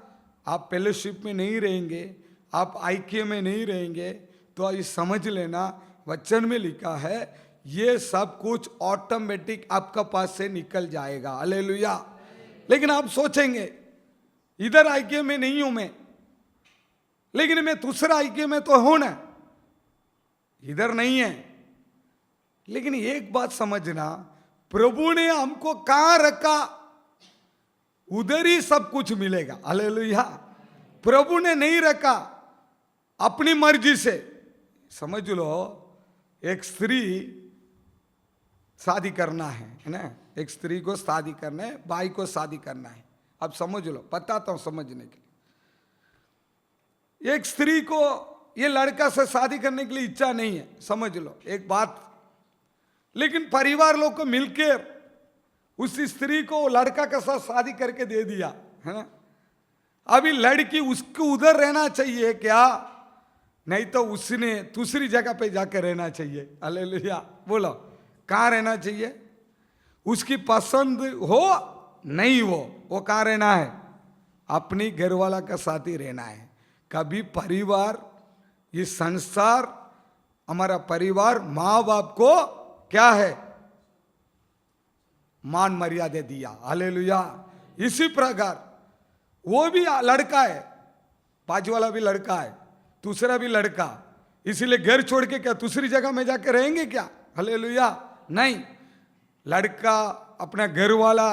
आप फेलोशिप में नहीं रहेंगे, आप ऐक्य में नहीं रहेंगे, तो ये समझ लेना, वचन में लिखा है ये सब कुछ ऑटोमेटिक आपका पास से निकल जाएगा। हालेलुया। लेकिन आप सोचेंगे इधर ऐक्य में नहीं हूं मैं, लेकिन मैं दूसरा ऐक्य में तो हूं ना, इधर नहीं है। लेकिन एक बात समझना, प्रभु ने हमको कहां रखा उधर ही सब कुछ मिलेगा। हालेलुया। प्रभु ने नहीं रखा अपनी मर्जी से। समझ लो, एक स्त्री शादी करना है ना, एक स्त्री को शादी करना है, भाई को शादी करना है। अब समझ लो, बताता हूं समझने के लिए। एक स्त्री को ये लड़का से शादी करने के लिए इच्छा नहीं है, समझ लो एक बात, लेकिन परिवार लोग को मिलकर उस स्त्री को लड़का के साथ शादी करके दे दिया है ना। अभी लड़की उसको उधर रहना चाहिए क्या? नहीं तो उसने दूसरी जगह पे जाकर रहना चाहिए। हालेलुया। बोलो, कहाँ रहना चाहिए? उसकी पसंद हो नहीं हो, वो कहाँ रहना है? अपनी घरवाला का साथ ही रहना है। कभी परिवार, ये संसार, हमारा परिवार माँ बाप को क्या है? मान मर्यादा दिया। हालेलुया। इसी प्रकार वो भी लड़का है, बाजू वाला भी लड़का है, दूसरा भी लड़का, इसीलिए घर छोड़ के क्या दूसरी जगह में जाकर रहेंगे क्या? हालेलुया। नहीं, लड़का अपना घर वाला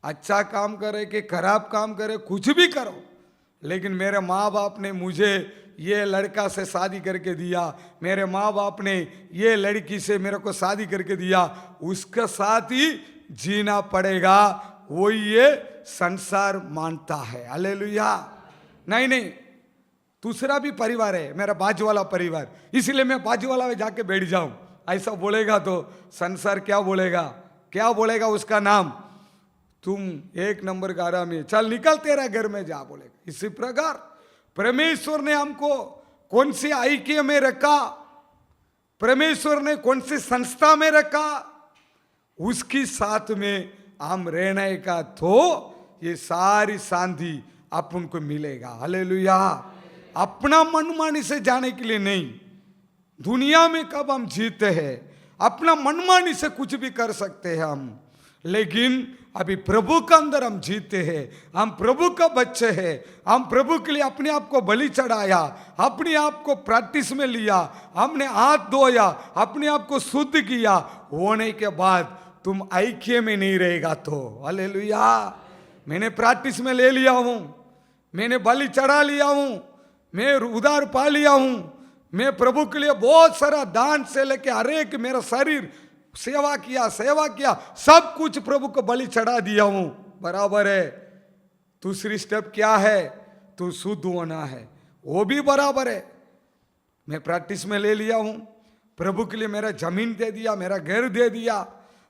अच्छा काम करे कि खराब काम करे, कुछ भी करो, लेकिन मेरे माँ बाप ने मुझे ये लड़का से शादी करके दिया, मेरे माँ बाप ने ये लड़की से मेरे को शादी करके दिया, उसके साथ ही जीना पड़ेगा, वो ये संसार मानता है। हालेलुया। नहीं नहीं, दूसरा भी परिवार है, मेरा बाजू वाला परिवार, इसलिए मैं बाजू वाला में जाके बैठ जाऊं, ऐसा बोलेगा तो संसार क्या बोलेगा? क्या बोलेगा उसका नाम? तुम एक नंबर का आरामी, चल निकल तेरा घर में जा, बोलेगा। इसी प्रकार परमेश्वर ने हमको कौन सी ऐक्य में रखा, परमेश्वर ने कौन सी संस्था में रखा, उसकी साथ में हम रहने का, तो ये सारी शांति अपन को मिलेगा। हालेलुया। अपना मनमानी से जाने के लिए नहीं। दुनिया में कब हम जीते हैं, अपना मनमानी से कुछ भी कर सकते हैं हम, लेकिन अभी प्रभु के अंदर हम जीते हैं, हम प्रभु का बच्चे हैं, हम प्रभु के लिए अपने आप को बलि चढ़ाया, अपने आप को प्रैक्टिस में लिया, हमने हाथ धोया, अपने आप को शुद्ध किया, होने के बाद तुम ऐक्य में नहीं रहेगा तो। हालेलुया। मैंने प्रैक्टिस में ले लिया हूं, मैंने बलि चढ़ा लिया हूं, मैं उधार पा लिया हूं, मैं प्रभु के लिए बहुत सारा दान से लेके हर एक मेरा शरीर सेवा किया, सब कुछ प्रभु को बलि चढ़ा दिया हूं, बराबर है। दूसरी स्टेप क्या है? तू शुद्ध होना है, वो भी बराबर है। मैं प्रैक्टिस में ले लिया हूं, प्रभु के लिए मेरा जमीन दे दिया, मेरा घर दे दिया,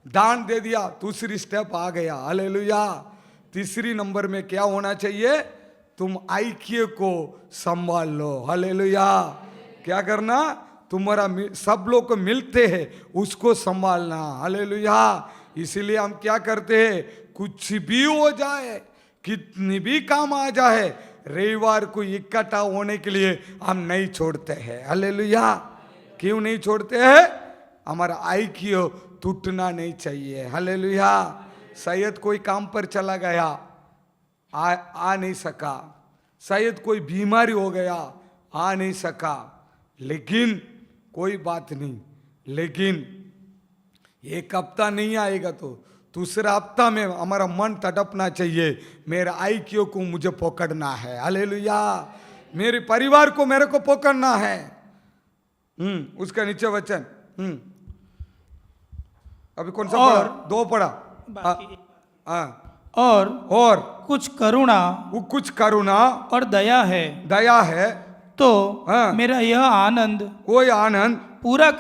दान दे दिया, दूसरी स्टेप आ गया। हालेलुया। तीसरी नंबर में क्या होना चाहिए? तुम ऐक्य को संभाल लो। हालेलुया। क्या करना? तुम्हारा सब लोग को मिलते हैं उसको संभालना। हालेलुया। इसीलिए हम क्या करते हैं, कुछ भी हो जाए, कितनी भी काम आ जाए, रविवार को इकट्ठा होने के लिए हम नहीं छोड़ते हैं। हालेलुया। क्यों नहीं छोड़ते हैं? हमारा ऐक्य टूटना नहीं चाहिए। हालेलुया। शायद कोई काम पर चला गया, आ नहीं सका, शायद कोई बीमारी हो गया, आ नहीं सका, लेकिन कोई बात नहीं, लेकिन एक हफ्ता नहीं आएगा तो दूसरा हफ्ता में हमारा मन तड़पना चाहिए, मेरा ऐक्य को मुझे पकड़ना है। हालेलुया। मेरे परिवार को मेरे को पकड़ना है। उसका नीचे वचन अभी कौन सा पढ़ा? दो पढ़ा। और कुछ करुणा कुछ करुणा और दया है तो मेरा यह आनंद, कोई आनंद पूरा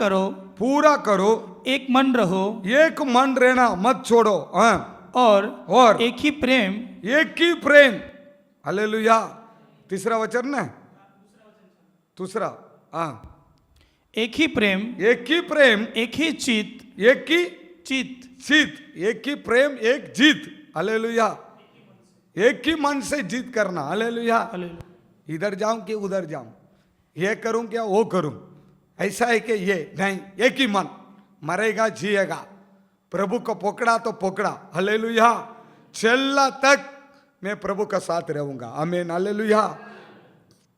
करो, एक मन रहो, एक मन रहना मत छोड़ो। और एक ही प्रेम। हालेलुया। तीसरा वचन ना, दूसरा एक ही प्रेम, एक ही चित, एक ही प्रेम, एक जीत। हालेलुया। एक ही मन से जीत करना। हालेलुया। इधर जाऊं कि उधर जाऊं, ये करूं क्या वो करूं, ऐसा है कि ये नहीं, एक ही मन, मरेगा जिएगा, प्रभु को पकड़ा तो पकड़ा। हालेलुया। चला तक मैं प्रभु का साथ रहूंगा। आमीन। हालेलुया।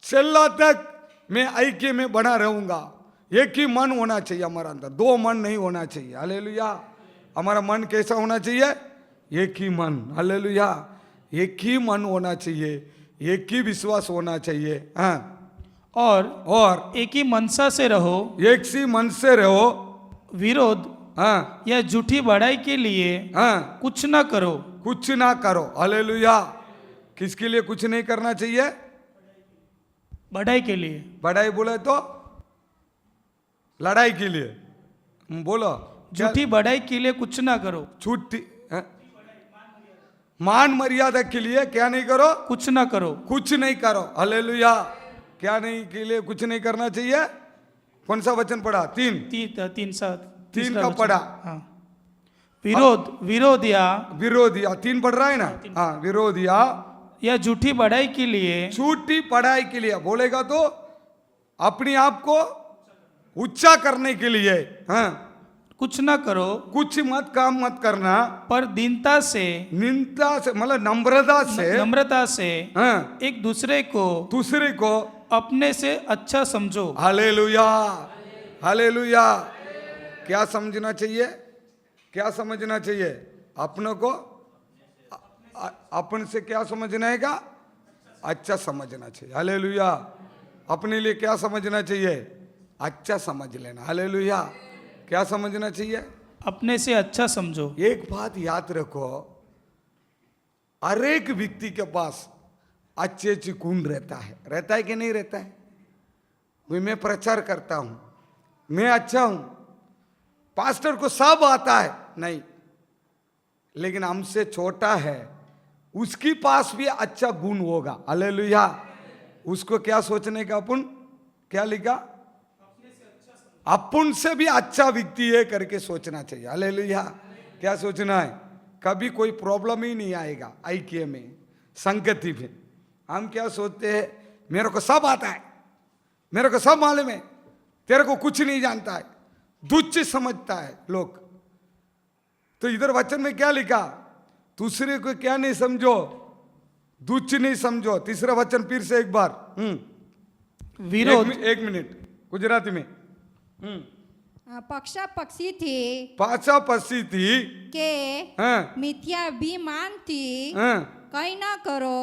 चला तक मैं ऐक्य में बना रहूंगा। एक ही मन होना चाहिए हमारा अंदर, दो मन नहीं होना चाहिए। हालेलुया। हमारा मन कैसा होना चाहिए? एक ही मन। हालेलुया। एक ही मन होना चाहिए, एक ही विश्वास होना चाहिए। हाँ, और एक ही मनसा से रहो, एक सी मन से रहो। विरोध हाँ या झूठी बड़ाई के लिए हाँ, कुछ न करो। कुछ ना करो। हालेलुया। किसके लिए कुछ नहीं करना चाहिए? बड़ाई के लिए। बड़ाई बोले तो लड़ाई के लिए। बोलो, झूठी बड़ाई के लिए कुछ ना करो। छूटी मान मर्यादा के लिए क्या नहीं करो? कुछ ना करो। कुछ नहीं करो। हालेलुया। क्या नहीं के लिए कुछ नहीं करना चाहिए? कौन सा वचन पढ़ा? 3 तीन सात तीन तीसरा का वचन। पढ़ा। हाँ। विरोध या विरोध या 3 पढ़ रहा है ना? हाँ, विरोध या झूठी बड़ाई के लिए छूटी पढ़ाई के लिए। बोलेगा तो अपने आप को ऊंचा करने के लिए। हाँ, कुछ ना करो, कुछ मत काम मत करना, पर दीनता से, निंदा से मतलब नम्रता से हाँ, एक दूसरे को अपने से अच्छा समझो। हालेलुया। हालेलुया। क्या समझना चाहिए? क्या समझना चाहिए? अपनों को अपन से क्या समझना है? का अच्छा समझना चाहिए। हालेलुया। अपने लिए क्या समझना चाहिए? अच्छा समझ लेना। हालेलुया। क्या समझना चाहिए? अपने से अच्छा समझो। एक बात याद रखो, हर एक व्यक्ति के पास अच्छे अच्छे गुण रहता है कि नहीं रहता है? मैं प्रचार करता हूं, मैं अच्छा हूं, पास्टर को सब आता है नहीं, लेकिन हमसे छोटा है, उसके पास भी अच्छा गुण होगा। हालेलुया। उसको क्या सोचने का? अपन क्या लिखा? अपन से भी अच्छा व्यक्ति है करके सोचना चाहिए। हालेलुया। क्या सोचना है? कभी कोई प्रॉब्लम ही नहीं आएगा ऐक्य में, संगति में। हम क्या सोचते हैं? मेरे को सब आता है, मेरे को सब मालूम है, तेरे को कुछ नहीं जानता है, तुच्छ समझता है लोग। तो इधर वचन में क्या लिखा? दूसरे को क्या नहीं समझो? तुच्छ नहीं समझो। तीसरा वचन फिर से एक बार। विरोध। एक मिनट गुजराती में। પક્ષાપક્ષીથી પાછાપછીથી કે હા મિથ્યાભિમાનથી હા કઈ ન કરો,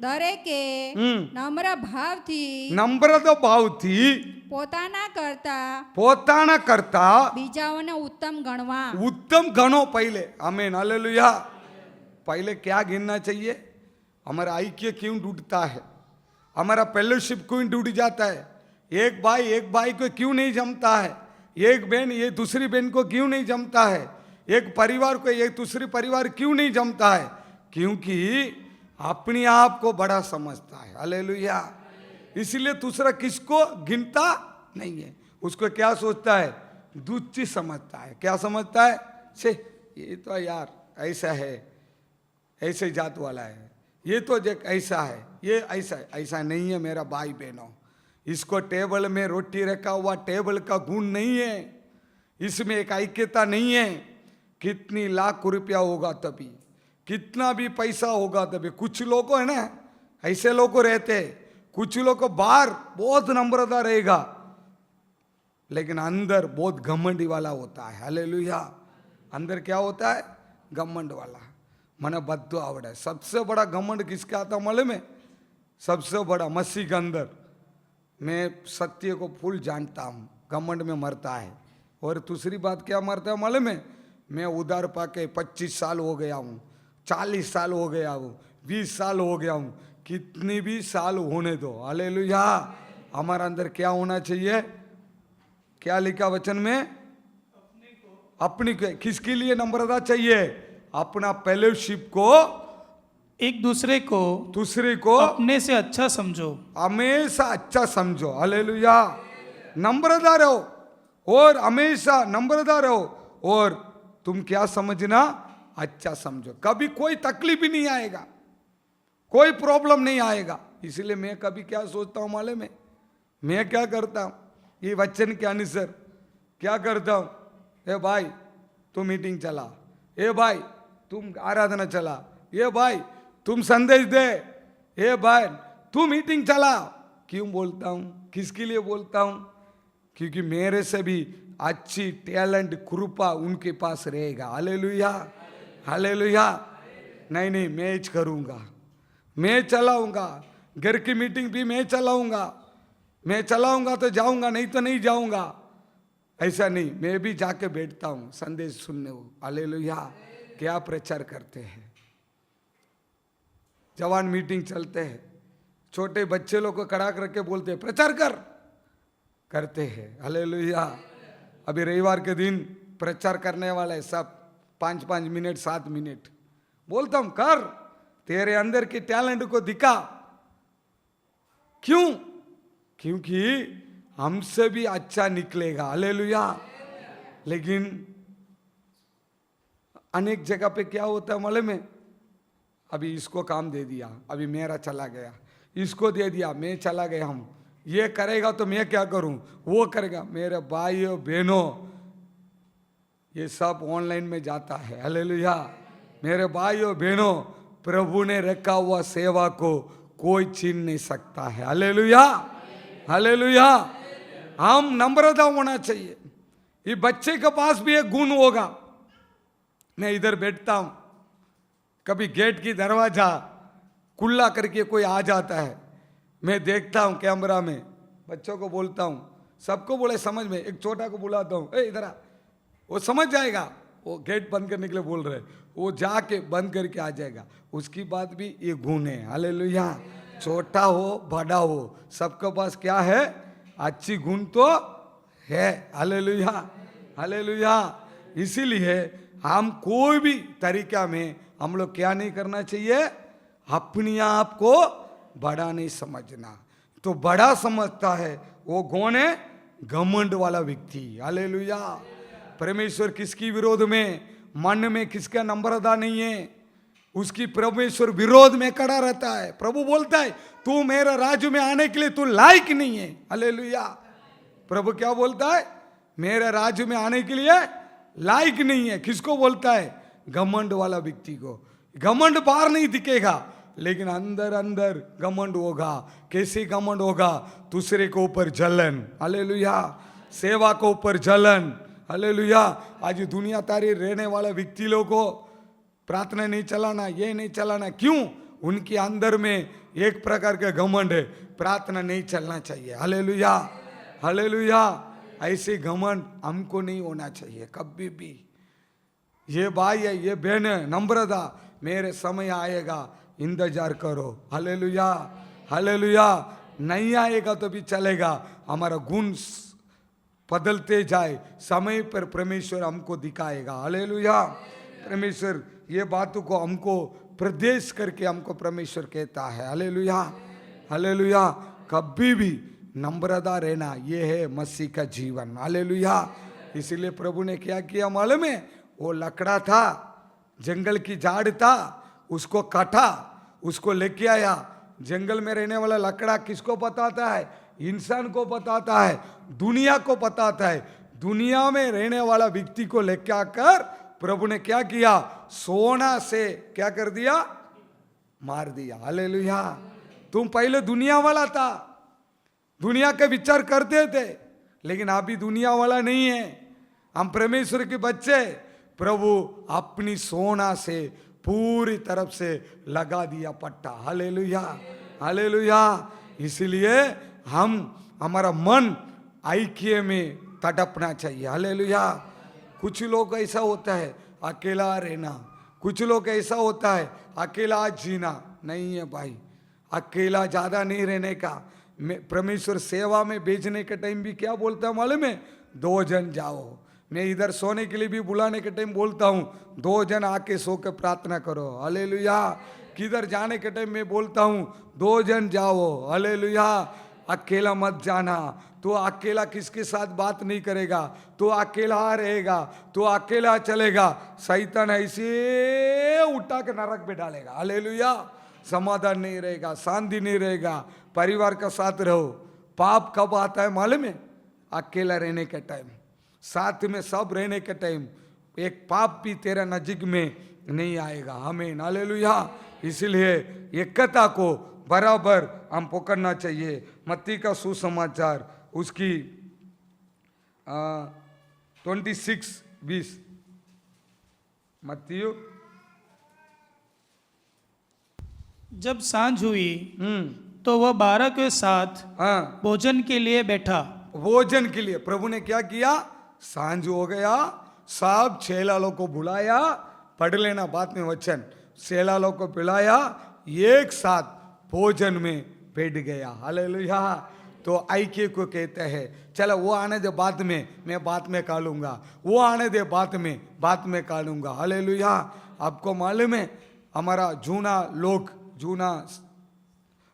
દરેકે નમ્ર ભાવથી નમ્રતા ભાવથી પોતાના કરતા બીજાઓને ઉત્તમ ગણવા। उत्तम गणो पहले। आमीन। हालेलुया। पहले क्या गिनना चाहिए? हमारा ऐक्य क्यों टूटता है? हमारा फेलोशिप क्यों टूट जाता है? एक भाई को क्यों नहीं जमता है? एक बहन ये दूसरी बहन को क्यों नहीं जमता है? एक परिवार को एक दूसरी परिवार क्यों नहीं जमता है? क्योंकि अपने आप को बड़ा समझता है। हालेलुया। इसलिए दूसरा किसको गिनता नहीं है, उसको क्या सोचता है? तुच्छ समझता है। क्या समझता है? छे ये तो यार ऐसा है, ऐसे जात वाला है, ये तो ऐसा है, ये ऐसा है। ऐसा नहीं है मेरा भाई बहनों। इसको टेबल में रोटी रखा हुआ टेबल का गुण नहीं है, इसमें एक ऐक्यता नहीं है। कितनी लाख रुपया होगा तभी, कितना भी पैसा होगा तभी। कुछ लोग है ना ऐसे लोग रहते, कुछ लोग को बाहर बहुत नम्रता रहेगा लेकिन अंदर बहुत घमंडी वाला होता है। हालेलुया। अंदर क्या होता है? घमंड वाला। मने बद्दू आवड़े। सबसे बड़ा घमंड किसका आता मालूम है? सबसे बड़ा मसीह के अंदर। मैं सत्य को फुल जानता हूँ, घमंड में मरता है। और दूसरी बात क्या मरता है मालूम है? मैं उधार पाके 25 साल हो गया हूँ, 40 साल हो गया हूँ, 20 साल हो गया हूँ, कितनी भी साल होने दो। हालेलुया। हमारा अंदर क्या होना चाहिए? क्या लिखा वचन में? अपनी किसके लिए नम्रता चाहिए? अपना फेलोशिप को, एक दूसरे को अपने से अच्छा समझो, हमेशा अच्छा समझो। हालेलुया। नम्रता रहो और हमेशा नम्रता रहो और तुम क्या समझना? अच्छा समझो। कभी कोई तकलीफ ही नहीं आएगा, कोई प्रॉब्लम नहीं आएगा। इसलिए मैं कभी क्या सोचता हूँ मालूम है? मैं क्या करता हूँ ये वचन के अनुसार क्या करता हूँ? ए भाई तुम मीटिंग चला, ए भाई तुम आराधना चला, ये भाई तुम संदेश दे, ए भाई तू मीटिंग चला। क्यों बोलता हूँ? किसके लिए बोलता हूँ? क्योंकि मेरे से भी अच्छी टैलेंट कृपा उनके पास रहेगा। हालेलुया। हालेलुया। नहीं नहीं, मैं करूंगा, मैं चलाऊंगा, घर की मीटिंग भी मैं चलाऊंगा, मैं चलाऊंगा तो जाऊंगा, नहीं तो नहीं जाऊंगा। ऐसा नहीं, मैं भी जाके बैठता हूं संदेश सुनने को। हालेलुया। क्या प्रचार करते हैं, जवान मीटिंग चलते हैं, छोटे बच्चे लोग को खड़ा करके बोलते हैं प्रचार कर, करते हैं। हालेलुया। अभी रविवार के दिन प्रचार करने वाला है सब, 5-5 मिनट 7 मिनट बोलता हूं कर, तेरे अंदर के टैलेंट को दिखा। क्यों? क्योंकि हमसे भी अच्छा निकलेगा। हालेलुया। लेकिन अनेक जगह पे क्या होता है मालूम है, अभी इसको काम दे दिया, अभी मेरा चला गया, इसको दे दिया, मैं चला गया, हम ये करेगा तो मैं क्या करूं, वो करेगा। मेरे भाइयों बहनों, ये सब ऑनलाइन में जाता है। हालेलुया। मेरे भाइयों बहनों, प्रभु ने रखा हुआ सेवा को कोई छीन नहीं सकता है। हालेलुया। हालेलुया। हम नम्रता होना चाहिए। ये बच्चे के पास भी एक गुण होगा। मैं इधर बैठता हूं, कभी गेट की दरवाजा खुला करके कोई आ जाता है, मैं देखता हूं कैमरा में, बच्चों को बोलता हूं, सबको बोले समझ में, एक छोटा को बुलाता हूं, ए इधर आ, वो समझ जाएगा, वो गेट बंद करने के लिए बोल रहे, वो जाके बंद करके आ जाएगा। उसकी बात भी ये गुण है। हालेलुया। छोटा हो बड़ा हो, सबके पास क्या है, अच्छी गुण तो है। हालेलुया। हालेलुया। इसीलिए हम कोई भी तरीका में हम लोग क्या नहीं करना चाहिए, अपने आप को बड़ा नहीं समझना। तो बड़ा समझता है वो कौन है, घमंड वाला व्यक्ति। हालेलुया। परमेश्वर किसकी विरोध में, मन में किसका नम्रता नहीं है, उसकी परमेश्वर विरोध में खड़ा रहता है। प्रभु बोलता है तू मेरे राज्य में आने के लिए तू लायक नहीं है। हालेलुया। प्रभु क्या बोलता है, मेरे राज्य में आने के लिए लायक नहीं है। किसको बोलता है, घमंड वाला व्यक्ति को। घमंड बाहर नहीं दिखेगा, लेकिन अंदर अंदर घमंड होगा। कैसे घमंड होगा, दूसरे के ऊपर जलन। हालेलुया। सेवा के ऊपर जलन। हालेलुया। आज दुनिया तारी रहने वाला व्यक्ति लोगों को प्रार्थना नहीं चलाना, ये नहीं चलाना, क्यों, उनके अंदर में एक प्रकार का घमंड है, प्रार्थना नहीं चलना चाहिए। हालेलुया। हालेलुया। ऐसे घमंड हमको नहीं होना चाहिए कभी भी। ये भाई है, ये बहन है, नम्रता, मेरे समय आएगा, इंतजार करो। हालेलुया। हालेलुया। नहीं आएगा तो भी चलेगा, हमारा गुण बदलते जाए, समय पर परमेश्वर हमको दिखाएगा। हालेलुया। परमेश्वर ये बातों को हमको प्रदेश करके हमको परमेश्वर कहता है। हालेलुया। हालेलुया। कभी भी नम्रता रहना, ये है मसीह का जीवन। हालेलुया। इसीलिए प्रभु ने क्या किया मालूम है, वो लकड़ा था, जंगल की झाड़ था, उसको काटा, उसको लेके आया। जंगल में रहने वाला लकड़ा किसको बताता है, इंसान को बताता है, दुनिया को बताता है। दुनिया में रहने वाला व्यक्ति को लेके आकर प्रभु ने क्या किया, सोना से क्या कर दिया, मार दिया। हालेलुया। तुम पहले दुनिया वाला था, दुनिया के विचार करते थे, लेकिन अभी दुनिया वाला नहीं है, हम परमेश्वर के बच्चे। प्रभु अपनी सोना से पूरी तरफ से लगा दिया पट्टा। हालेलुया। हालेलुया। इसलिए हम, हमारा मन ऐक्य में तड़पना चाहिए। हालेलुया। कुछ लोग ऐसा होता है अकेला रहना, कुछ लोग ऐसा होता है अकेला जीना। नहीं है भाई, अकेला ज्यादा नहीं रहने का। परमेश्वर सेवा में भेजने के टाइम भी क्या बोलता है मालूम है, 2 जन जाओ। मैं इधर सोने के लिए भी बुलाने के टाइम बोलता हूँ 2 जन आके सो के प्रार्थना करो। हालेलुया। किधर जाने के टाइम मैं बोलता हूँ 2 जन जाओ। हालेलुया। अकेला मत जाना। तो अकेला किसके साथ बात नहीं करेगा, तो अकेला रहेगा, तो अकेला चलेगा, शैतान ऐसे उठा के नरक में डालेगा। हालेलुया। समाधान नहीं रहेगा, शांति नहीं रहेगा। परिवार का साथ रहो। पाप कब आता है मालूम है, अकेला रहने के टाइम, साथ में सब रहने के टाइम एक पाप भी तेरा नजीक में नहीं आएगा। आमीन। हालेलुया। इसलिए एकता को बराबर हम पकड़ना चाहिए। मत्ती का सुसमाचार उसकी 26:20, मत्ती जब सांझ हुई हम्म, तो वह 12 के साथ हाँ, भोजन के लिए बैठा। भोजन के लिए प्रभु ने क्या किया? सांझ हो गया, सब चेलालों को बुलाया, पढ़ लेना बाद में वचन, चेलालों को बुलाया, एक साथ भोजन में बैठ गया। हालेलुया। तो ऐक्य को कहते हैं। चलो वो आने दे बाद में, मैं बाद में कालूंगा, वो आने दे बाद में कालूंगा। हालेलुया। आपको मालूम है हमारा जूना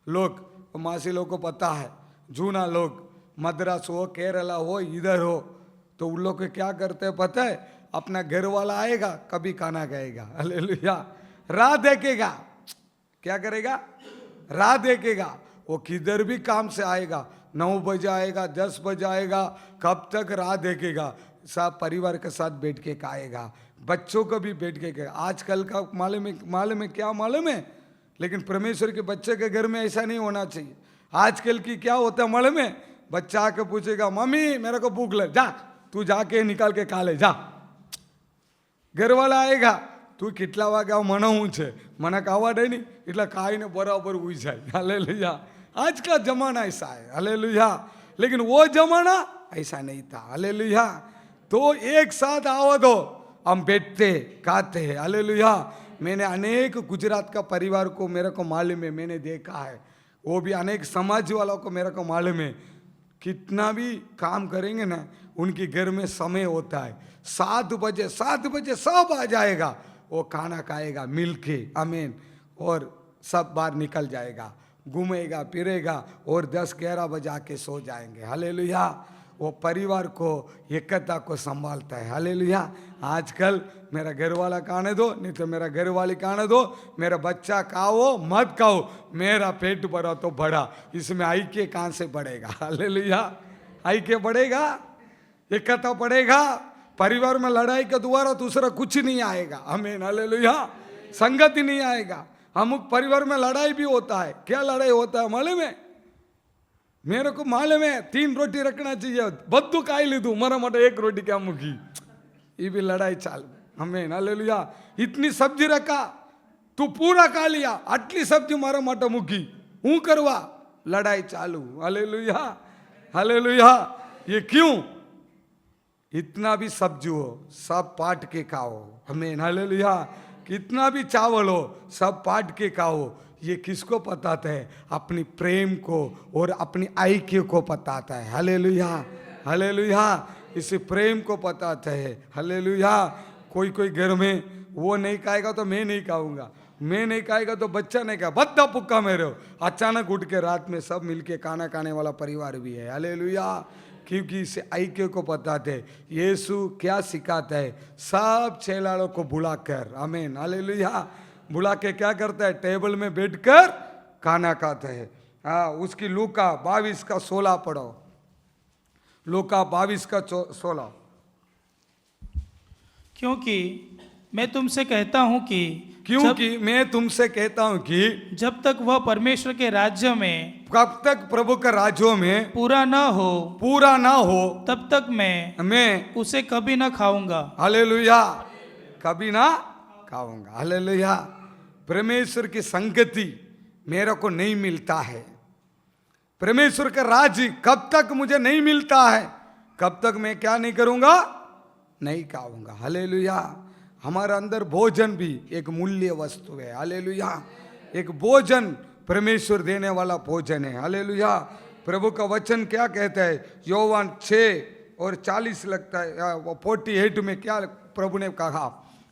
लोग मासी लोग को पता है, जूना लोग मद्रास हो, केरला हो, इधर हो, तो उन लोग को क्या करते हैं पता है? अपना घर वाला आएगा, कभी खाना खाएगा, हालेलुया, राह देखेगा। क्या करेगा? राह देखेगा। वो किधर भी काम से आएगा, 9 बजे आएगा, 10 बजे आएगा, कब तक राह देखेगा, सब परिवार के साथ बैठ के खाएगा, बच्चों को भी बैठ के खाएगा। आजकल का मालूम है क्या मालूम है? लेकिन परमेश्वर के बच्चे के घर में ऐसा नहीं होना चाहिए। आजकल की क्या होता है मालूम है? बच्चा आके पूछेगा, मम्मी मेरे को भूख लग, जा तू जाके निकाल के खा ले जा। घर वाला आएगा, તું કેટલા વાગે મને હું છે, મને ખાવા દે નહીં, એટલે ખાઈને બરાબર ઉઈ જાય। हालेलुया। आज का जमाना ऐसा है, हालेलुया, लेकिन वो जमाना ऐसा नहीं था। हालेलुया। तो एक साथ आओ दो, हम बैठते खाते हैं। हालेलुया। मैंने अनेक गुजरात का परिवार को मेरे को मालूम है, मैंने देखा है, वो भी अनेक समाज वालों को मेरे को मालूम है, कितना भी काम करेंगे ना, उनके घर में समय होता है, 7 बजे सब आ जाएगा, वो खाना खाएगा मिल के, आमीन, और सब बाहर निकल जाएगा, घूमेगा फिरेगा, और 10-11 बजे आके सो जाएंगे। हालेलुया। वो परिवार को, एकता को संभालता है। हालेलुया। आजकल मेरा घर वाला खाने दो, नहीं तो मेरा घर वाली खाने दो, मेरा बच्चा खाओ मत खाओ, मेरा पेट भरा तो बड़ा, इसमें ऐक्य कहाँ से बढ़ेगा? हालेलुया। ऐक्य बढ़ेगा, एकता बढ़ेगा, परिवार में लड़ाई के द्वारा दूसरा कुछ नहीं आएगा। आमीन। हालेलुया। संगति नहीं आएगा। अमुक परिवार में लड़ाई भी होता है। क्या लड़ाई होता है मालूम है? मेरे को मालूम है 3 रोटी रखना चाहिए, बद्दू खाई लीधू, मरा मटा 1 रोटी क्या मुकी, ये भी लड़ाई चाल। आमीन। हालेलुया। इतनी सब्जी रखा, तू पूरा खा लिया, आटली सब्जी मारा मटा मुकी, हूं करवा, लड़ाई चालू। हालेलुया। हालेलुया। ये क्यों? इतना भी सब्जी हो सब पाट के खाओ। आमीन। हालेलुया। कितना भी चावल हो सब पाट के खाओ। ये किसको बताता है? अपनी प्रेम को और अपनी ऐक्य को बताता है। हालेलुया। हालेलुया। इस प्रेम को बताता है। हालेलुया। कोई घर में वो नहीं खाएगा तो मैं नहीं खाऊंगा, मैं नहीं खाएगा तो बच्चा नहीं खाएगा, बद्दा पुक्का मेरे हो, अचानक उठ के रात में सब मिलके खाना खाने वाला परिवार भी है। हालेलुया। क्योंकि इसे ऐक्य को बताते हैं। यीशु क्या सिखाता है? सब चेलाओं को बुलाकर, आमीन, हालेलुया, बुला के क्या करता है? टेबल में बैठकर खाना खाता है। उसकी लूका 22 का 16 पढ़ो। लूका 22 का 16। क्योंकि मैं तुमसे कहता हूं कि मैं तुमसे कहता हूं कि जब तक वह परमेश्वर के राज्य में, कब तक प्रभु के राज्यों में पूरा ना हो तब तक मैं उसे कभी ना खाऊंगा। हालेलुया। कभी ना खाऊंगा। हालेलुया। परमेश्वर की संगति मेरे को नहीं मिलता है, परमेश्वर का राज्य कब तक मुझे नहीं मिलता है, कब तक मैं क्या नहीं करूंगा? नहीं खाऊंगा। हालेलुया। हमारे अंदर भोजन भी एक मूल्य वस्तु है। हालेलुया। एक भोजन परमेश्वर देने वाला भोजन है। हालेलुया। प्रभु का वचन क्या कहता है? योवान 6:40 लगता है, 48 में क्या प्रभु ने कहा?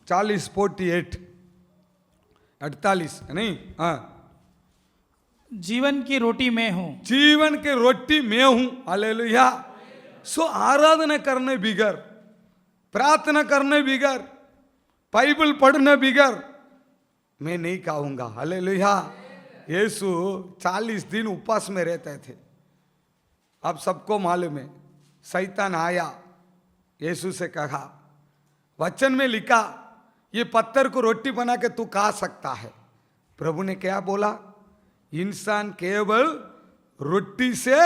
40, 48, 48 नहीं, हाँ, जीवन की रोटी मैं हूं। जीवन की रोटी मैं हूं। हालेलुया। सो आराधना करने बिगर, प्रार्थना करने बिगर, बाइबल पढ़ने बिगर मैं नहीं खाऊंगा। हालेलुया। यीशु 40 दिन उपवास में रहते थे। अब सबको मालूम है, शैतान आया, यीशु से कहा, वचन में लिखा ये पत्थर को रोटी बना के तू खा सकता है। प्रभु ने क्या बोला? इंसान केवल रोटी से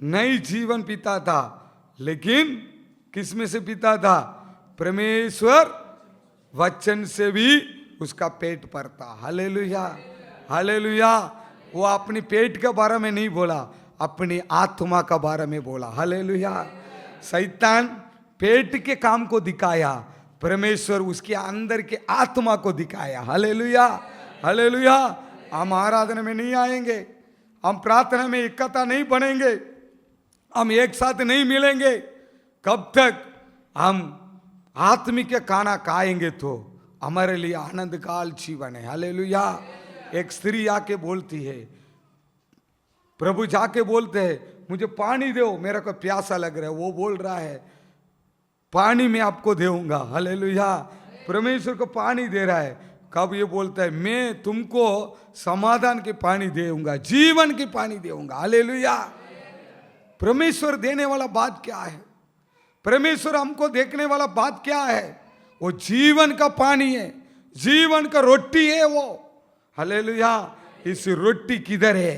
नहीं जीवन पीता था, लेकिन किस में से पीता था? परमेश्वर वचन से भी उसका पेट भरता। हालेलुया। हालेलुया। वो अपनी पेट के बारे में नहीं बोला, अपनी आत्मा का बारे में बोला। हालेलुया। शैतान पेट के काम को दिखाया, परमेश्वर उसके अंदर के आत्मा को दिखाया। Hallelujah, hallelujah. हम आराधना में नहीं आएंगे, हम प्रार्थना में इकट्ठा नहीं बनेंगे, हम एक साथ नहीं मिलेंगे, कब तक हम आत्मिक खाना खाएंगे तो हमारे लिए आनंद काल जीवन है। हालेलुया। एक स्त्री आके बोलती है, प्रभु जाके बोलते हैं मुझे पानी दो, मेरा को प्यासा लग रहा है। वो बोल रहा है पानी मैं आपको दूंगा। हालेलुया। परमेश्वर को पानी दे रहा है। कब ये बोलता है मैं तुमको समाधान के पानी दूंगा, जीवन की पानी दूंगा। हालेलुया। परमेश्वर देने वाला बात क्या है? परमेश्वर हमको देखने वाला बात क्या है? वो जीवन का पानी है, जीवन का रोटी है वो। हालेलुया। इस रोटी किधर है?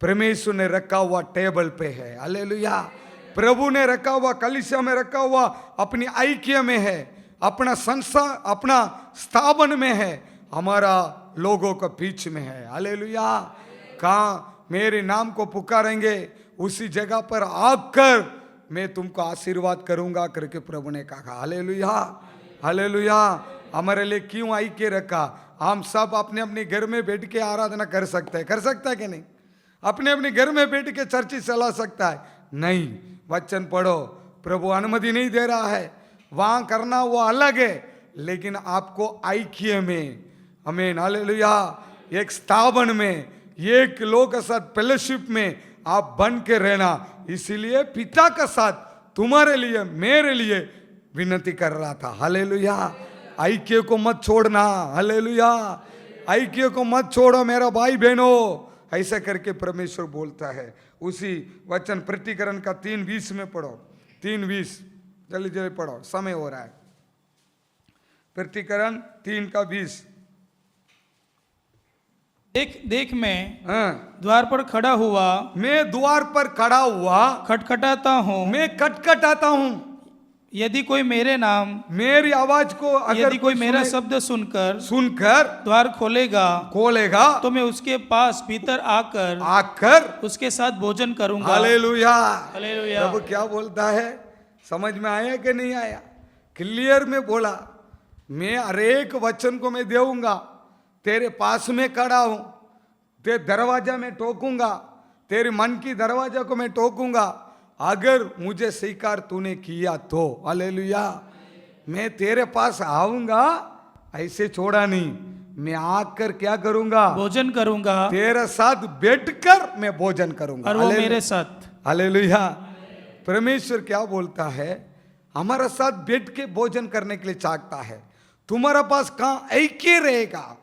परमेश्वर ने रखा हुआ टेबल पे है। हालेलुया। प्रभु ने रखा हुआ कलीसिया में रखा हुआ अपनी ऐक्य में है, अपना संसार अपना स्थापन में है, हमारा लोगों का बीच में है। हालेलुया। कहाँ मेरे नाम को पुकारेंगे उसी जगह पर आकर मैं तुमको आशीर्वाद करूंगा करके प्रभु ने कहा। Hallelujah, hallelujah. हमारे लिए क्यों ऐक्य रखा? हम सब अपने अपने घर में बैठ के आराधना कर सकते हैं, कर सकता है कि नहीं? अपने अपने घर में बैठ के चर्च चला सकता है? नहीं। वचन पढ़ो, प्रभु अनुमति नहीं दे रहा है, वहां करना वो अलग है, लेकिन आपको ऐक्य में, आमीन, हालेलुया, एक स्थापन में, एक लोग के साथ फेलोशिप में आप बन के रहना। इसीलिए पिता के साथ तुम्हारे लिए मेरे लिए विनती कर रहा था। हालेलुया। ऐक्य को मत छोड़ना। हालेलुया। ऐक्य को मत छोड़ो मेरा भाई बहनों, ऐसा करके परमेश्वर बोलता है। उसी वचन प्रतिकरण का 3:20 में पढ़ो, 3:20, जल्दी जल्दी पढ़ो, समय हो रहा है। प्रतिकरण 3:20। देख मैं हाँ, द्वार पर खड़ा हुआ, मैं द्वार पर खड़ा हुआ, खटखटाता हूँ। मैं खटखटाता हूँ। यदि कोई मेरे नाम, मेरी आवाज को अगर यदि कोई मेरा सुने- शब्द सुनकर द्वार खोलेगा खोलेगा तो मैं उसके पास भीतर आकर उसके साथ भोजन करूंगा। हालेलुया। हालेलुया। प्रभु क्या बोलता है? समझ में आया कि नहीं आया? क्लियर में बोला, मैं हर एक वचन को मैं देऊंगा। तेरे पास में खड़ा हूं, तेरे दरवाजा में टोकूंगा, तेरे मन की दरवाजा को मैं टोकूंगा। अगर मुझे स्वीकार तूने किया तो हालेलुया, मैं तेरे पास आऊंगा, ऐसे छोड़ा नहीं, मैं आकर क्या करूंगा? भोजन करूंगा, तेरे साथ बैठकर मैं भोजन करूंगा। और वो हालेलुया। मेरे साथ। हालेलुया। परमेश्वर क्या बोलता है? हमारा साथ बैठ के भोजन करने के लिए चाहता है। तुम्हारा पास कहाँ ऐक्य रहेगा,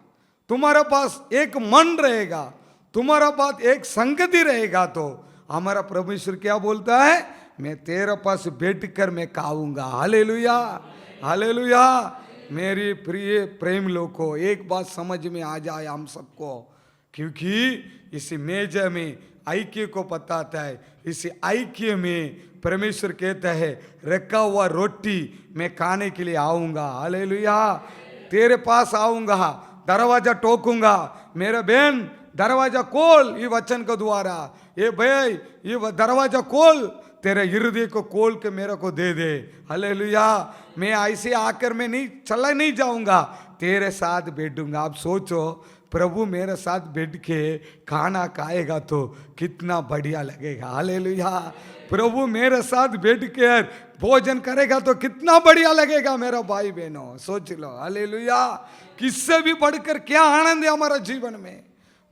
तुम्हारा पास एक मन रहेगा, तुम्हारा पास एक संगति रहेगा, तो हमारा परमेश्वर क्या बोलता है? मैं तेरे पास बैठकर मैं खाऊंगा। Hallelujah, hallelujah. मेरी प्रिय प्रेम लोग को एक बात समझ में आ जाए हम सबको, क्योंकि इस मेज में ऐक्य को बताता है। इस ऐक्य में परमेश्वर कहता है रखा हुआ रोटी मैं खाने के लिए आऊंगा। हालेलुया। तेरे पास आऊंगा, दरवाजा टोकूंगा, मेरे बहन दरवाजा खोल, ये वचन के द्वारा, ये भाई ये दरवाजा खोल, तेरे हृदय को खोल के मेरे को दे दे। हालेलुया। मैं ऐसे आकर मैं नहीं चला नहीं जाऊंगा, तेरे साथ बैठूंगा। आप सोचो, प्रभु मेरे साथ बैठ के खाना खाएगा तो कितना बढ़िया लगेगा। हालेलुया। प्रभु मेरे साथ बैठ के भोजन करेगा तो कितना बढ़िया लगेगा मेरा भाई बहनों, सोच लो। हालेलुया। किससे भी बढ़कर क्या आनंद है हमारा जीवन में।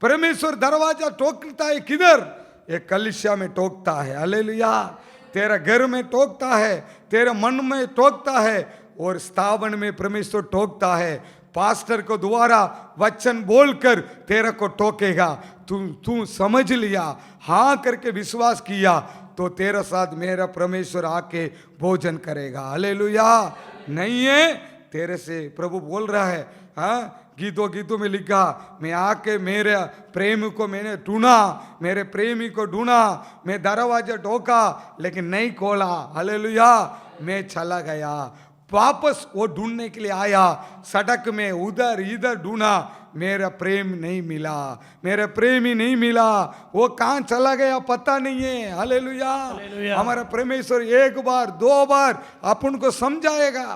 परमेश्वर दरवाजा टोकता है किधर? एक कलीसिया में टोकता है। हालेलुया। तेरा घर में टोकता है, तेरे मन में टोकता है, और स्थापन में परमेश्वर टोकता है। पास्टर को द्वारा वचन बोलकर तेरे को टोकेगा। तू समझ लिया, हाँ करके विश्वास किया, तो तेरे साथ मेरा परमेश्वर आके भोजन करेगा। हालेलुया। नहीं है तेरे से प्रभु बोल रहा है। हाँ, गीतों में लिखा, मैं आके मेरे प्रेमी को मैंने ढूंढा, मेरे प्रेमी को ढूंढा, मैं दरवाजा ठोका लेकिन नहीं खोला। हालेलुया। मैं चला गया, वापस वो ढूंढने के लिए आया, सड़क में उधर इधर ढूंढा, मेरा प्रेम नहीं मिला, मेरा प्रेम ही नहीं मिला, वो कहाँ चला गया पता नहीं है। हालेलुया। हालेलुया। हमारा परमेश्वर एक बार दो बार अपन को समझाएगा,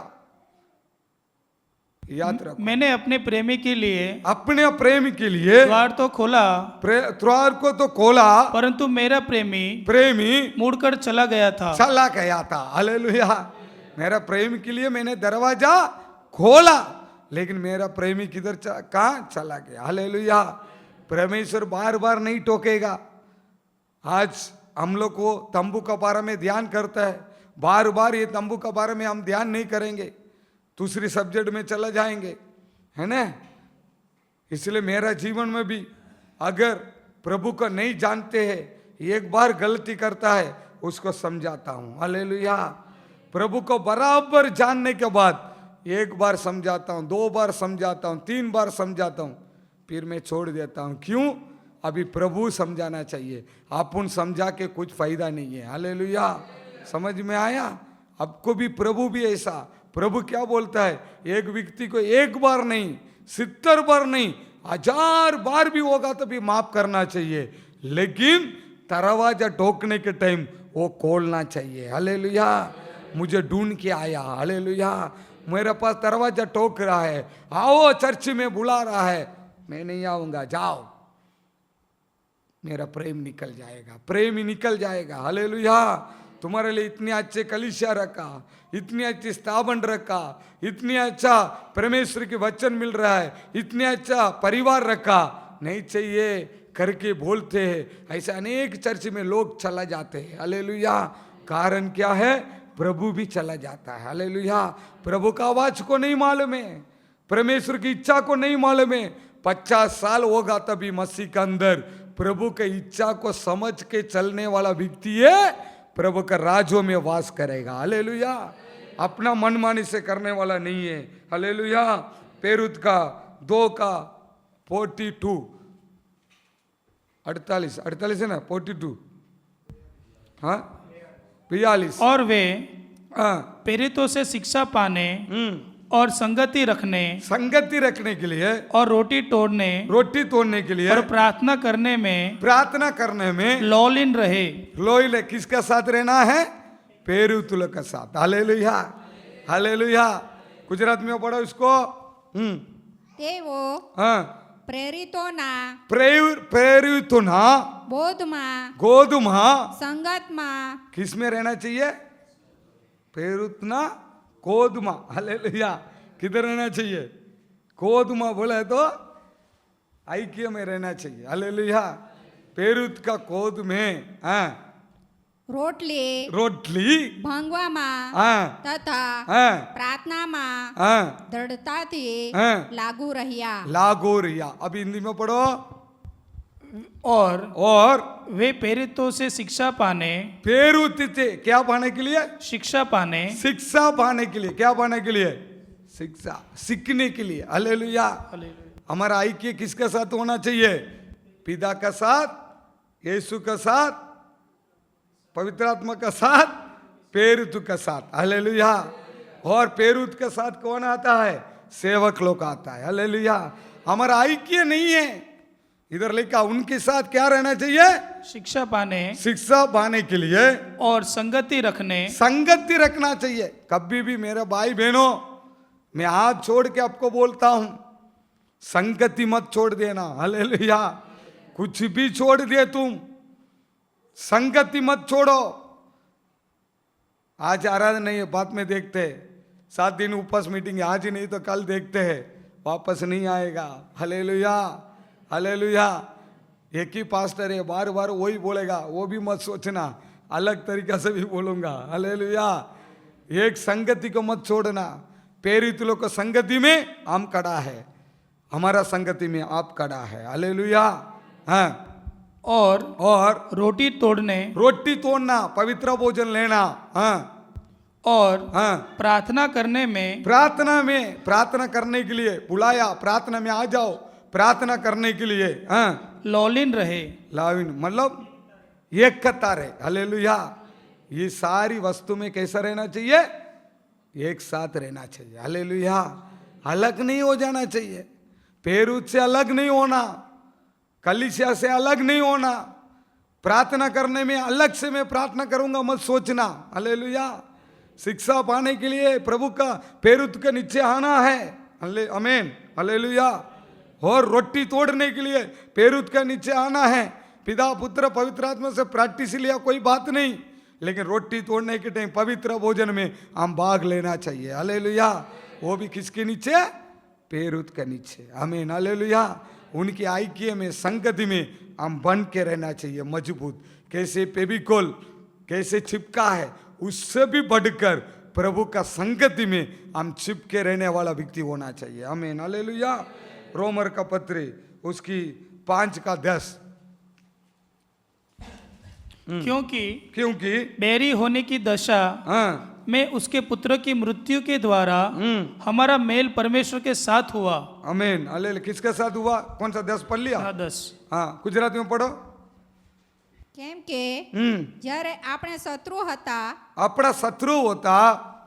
याद रखो। मैंने अपने प्रेमी के लिए अपने प्रेम के लिए द्वार तो खोला, द्वार को तो खोला, परंतु मेरा प्रेमी प्रेमी मुड़कर चला गया था। चला गया था। हालेलुया। मेरा प्रेम के लिए मैंने दरवाजा खोला, लेकिन मेरा प्रेमी किधर कहाँ चला गया। हालेलुया। परमेश्वर बार बार नहीं टोकेगा। आज हम लोग को तंबू के बारे में ध्यान करता है, बार बार ये तंबू के बारे में हम ध्यान नहीं करेंगे, दूसरी सब्जेक्ट में चला जाएंगे, है ना। इसलिए मेरा जीवन में भी अगर प्रभु को नहीं जानते हैं, एक बार गलती करता है उसको समझाता हूँ। हालेलुया। प्रभु को बराबर जानने के बाद एक बार समझाता हूँ, दो बार समझाता हूँ, तीन बार समझाता हूँ, फिर मैं छोड़ देता हूँ। क्यों? अभी प्रभु समझाना चाहिए, अपन समझा के कुछ फायदा नहीं है। हालेलुया। समझ में आया? आपको भी प्रभु भी ऐसा, प्रभु क्या बोलता है, एक व्यक्ति को एक बार नहीं 70 बार नहीं 1000 बार भी होगा तो भी माफ करना चाहिए, लेकिन दरवाजा ठोकने के टाइम वो खोलना चाहिए। हालेलुया। मुझे ढूंढ के आया, हालेलुया, मेरे पास दरवाजा ठोक रहा है, आओ चर्च में बुला रहा है, मैं नहीं आऊंगा, जाओ, मेरा प्रेम निकल जाएगा, प्रेम ही निकल जाएगा। हालेलुया। तुम्हारे लिए इतनी अच्छे कलीसिया रखा, इतनी अच्छी स्थापन रखा, इतनी अच्छा परमेश्वर के वचन मिल रहा है, इतनी अच्छा परिवार रखा, नहीं चाहिए करके बोलते हैं। ऐसे अनेक चर्च में लोग चला जाते हैं। हालेलुया। कारण क्या है? प्रभु भी चला जाता है। हालेलुया। प्रभु का आवाज को नहीं मालूम है, परमेश्वर की इच्छा को नहीं मालूम है। 50 साल होगा तभी मसीह के अंदर प्रभु के इच्छा को समझ के चलने वाला व्यक्ति है, प्रभु का राज्यों में वास करेगा। हालेलुया। अपना मनमानी से करने वाला नहीं है। हालेलुया। पेरुत का 2 का 42 48 है ना, 42 हाँ 42। और वे हाँ प्रेरितों से शिक्षा पाने और संगति रखने के लिए और रोटी तोड़ने के लिए और प्रार्थना करने में लौलीन रहे। लोइले किसका साथ रहना है? पेरुतुल का साथ। हालेलुया। हालेलुया। गुजरात में पढ़ो इसको। તેઓ हाँ પ્રેરિતોના બોધમાં गोधुमा સંગતમાં किस में रहना चाहिए? पेरुतना गोधुमा। हालेलुया। किधर रहना चाहिए? गोधुमा बोला है तो ऐक्य में रहना चाहिए। हालेलुया। पेरुत का गोद में रोटली ભાંગવામાં हाँ તથા हाँ પ્રાર્થનામાં हाँ દૃઢતાથી हाँ लागू રહ્યા। लागोरिया। अब हिंदी में पढ़ो। और वे प्रेरितों से शिक्षा पाने क्या पाने के लिए? शिक्षा पाने के लिए। क्या पाने के लिए? शिक्षा, सीखने के लिए। हालेलुया। हमारा ऐक्य किसके साथ होना चाहिए? पिता का साथ, यीशु का साथ, पवित्र आत्मा का साथ, पेरुत का साथ। हालेलुया। और पेरुत के साथ कौन आता है? सेवक लोग आता है। हालेलुया। हमारा ऐक्य नहीं है, इधर लिखा उनके साथ क्या रहना चाहिए? शिक्षा पाने के लिए और संगति रखना चाहिए। कभी भी मेरे भाई बहनों, मैं हाथ छोड़ के आपको बोलता हूं, संगति मत छोड़ देना। हालेलुया। कुछ भी छोड़ दिए तुम, संगति मत छोड़ो। आज आराधना नहीं है, बाद में देखते हैं, 7 दिन उपवास मीटिंग है, आज ही नहीं तो कल देखते हैं, वापस नहीं आएगा। हालेलुया। हालेलुया। एक ही पास्टर है, बार बार वही बोलेगा, वो भी मत सोचना, अलग तरीका से भी बोलूंगा। हालेलुया। एक संगति को मत छोड़ना। प्रेरित लोग को संगति में हम खड़ा है, हमारा संगति में आप खड़ा है। हालेलुया। हाँ। और रोटी तोड़ना, पवित्र भोजन लेना। हाँ। और हाँ प्रार्थना करने के लिए बुलाया, प्रार्थना में आ जाओ, प्रार्थना करने के लिए। हाँ लौलीन रहे। मतलब एक कतार है। हालेलुया। ये सारी वस्तु में कैसा रहना चाहिए? एक साथ रहना चाहिए। हालेलुया। अलग नहीं हो जाना चाहिए, पेरूत से अलग नहीं होना, कलीसिया से अलग नहीं होना, प्रार्थना करने में अलग से मैं प्रार्थना करूंगा मत सोचना। हालेलुया। शिक्षा पाने के लिए प्रभु का पेरूत के नीचे आना है। आमीन। हालेलुया। और रोटी तोड़ने के लिए पेरूत के नीचे आना है। पिता पुत्र पवित्र आत्मा से प्रैक्टिस लिया कोई बात नहीं, लेकिन रोटी तोड़ने के टाइम पवित्र भोजन में हम भाग लेना चाहिए। हालेलुया। वो भी किसके नीचे? पेरूत के नीचे। आमीन। हालेलुया। उनकी ऐक्य में संगति में हम बन के रहना चाहिए मजबूत। कैसे फेविकोल कैसे चिपका है, उससे भी बढ़कर प्रभु का संगति में हम चिपके रहने वाला व्यक्ति होना चाहिए। आमीन। हालेलुया। रोमर का पत्र उसकी 5:10। क्योंकि बैरी होने की दशा हाँ, में उसके पुत्र की मृत्यु के द्वारा हमारा मेल परमेश्वर के साथ हुआ। आमीन। हालेलुया। किसके साथ हुआ? कौन सा 10 पढ़ लिया? हाँ, 10। हाँ, गुजराती में पढ़ो। કેમ કે જ્યારે આપણે શત્રુ હતા अपना शत्रु होता।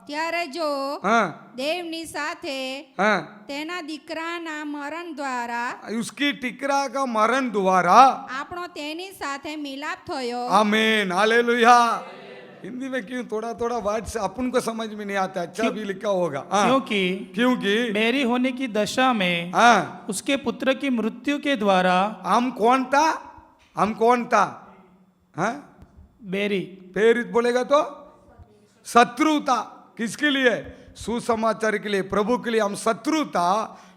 ત્યારે જો हाँ, દેવની સાથે हाँ, તેના દીકરાના મરણ દ્વારા उसकी टिकरा का मरण द्वारा। આપણો તેની સાથે મિલાપ થયો। आमीन। हालेलुया। हिंदी में क्यों थोड़ा थोड़ा वर्ड से अपन को समझ में नहीं आता, अच्छा भी लिखा होगा। हाँ, क्योंकि बैरी होने की दशा में हाँ, उसके पुत्र की मृत्यु के द्वारा हम कौन था? हम कौन था? हाँ, बैरी प्रेरित बोलेगा तो शत्रु था। किसके लिए? सुसमाचार के लिए, प्रभु के लिए हम शत्रु था,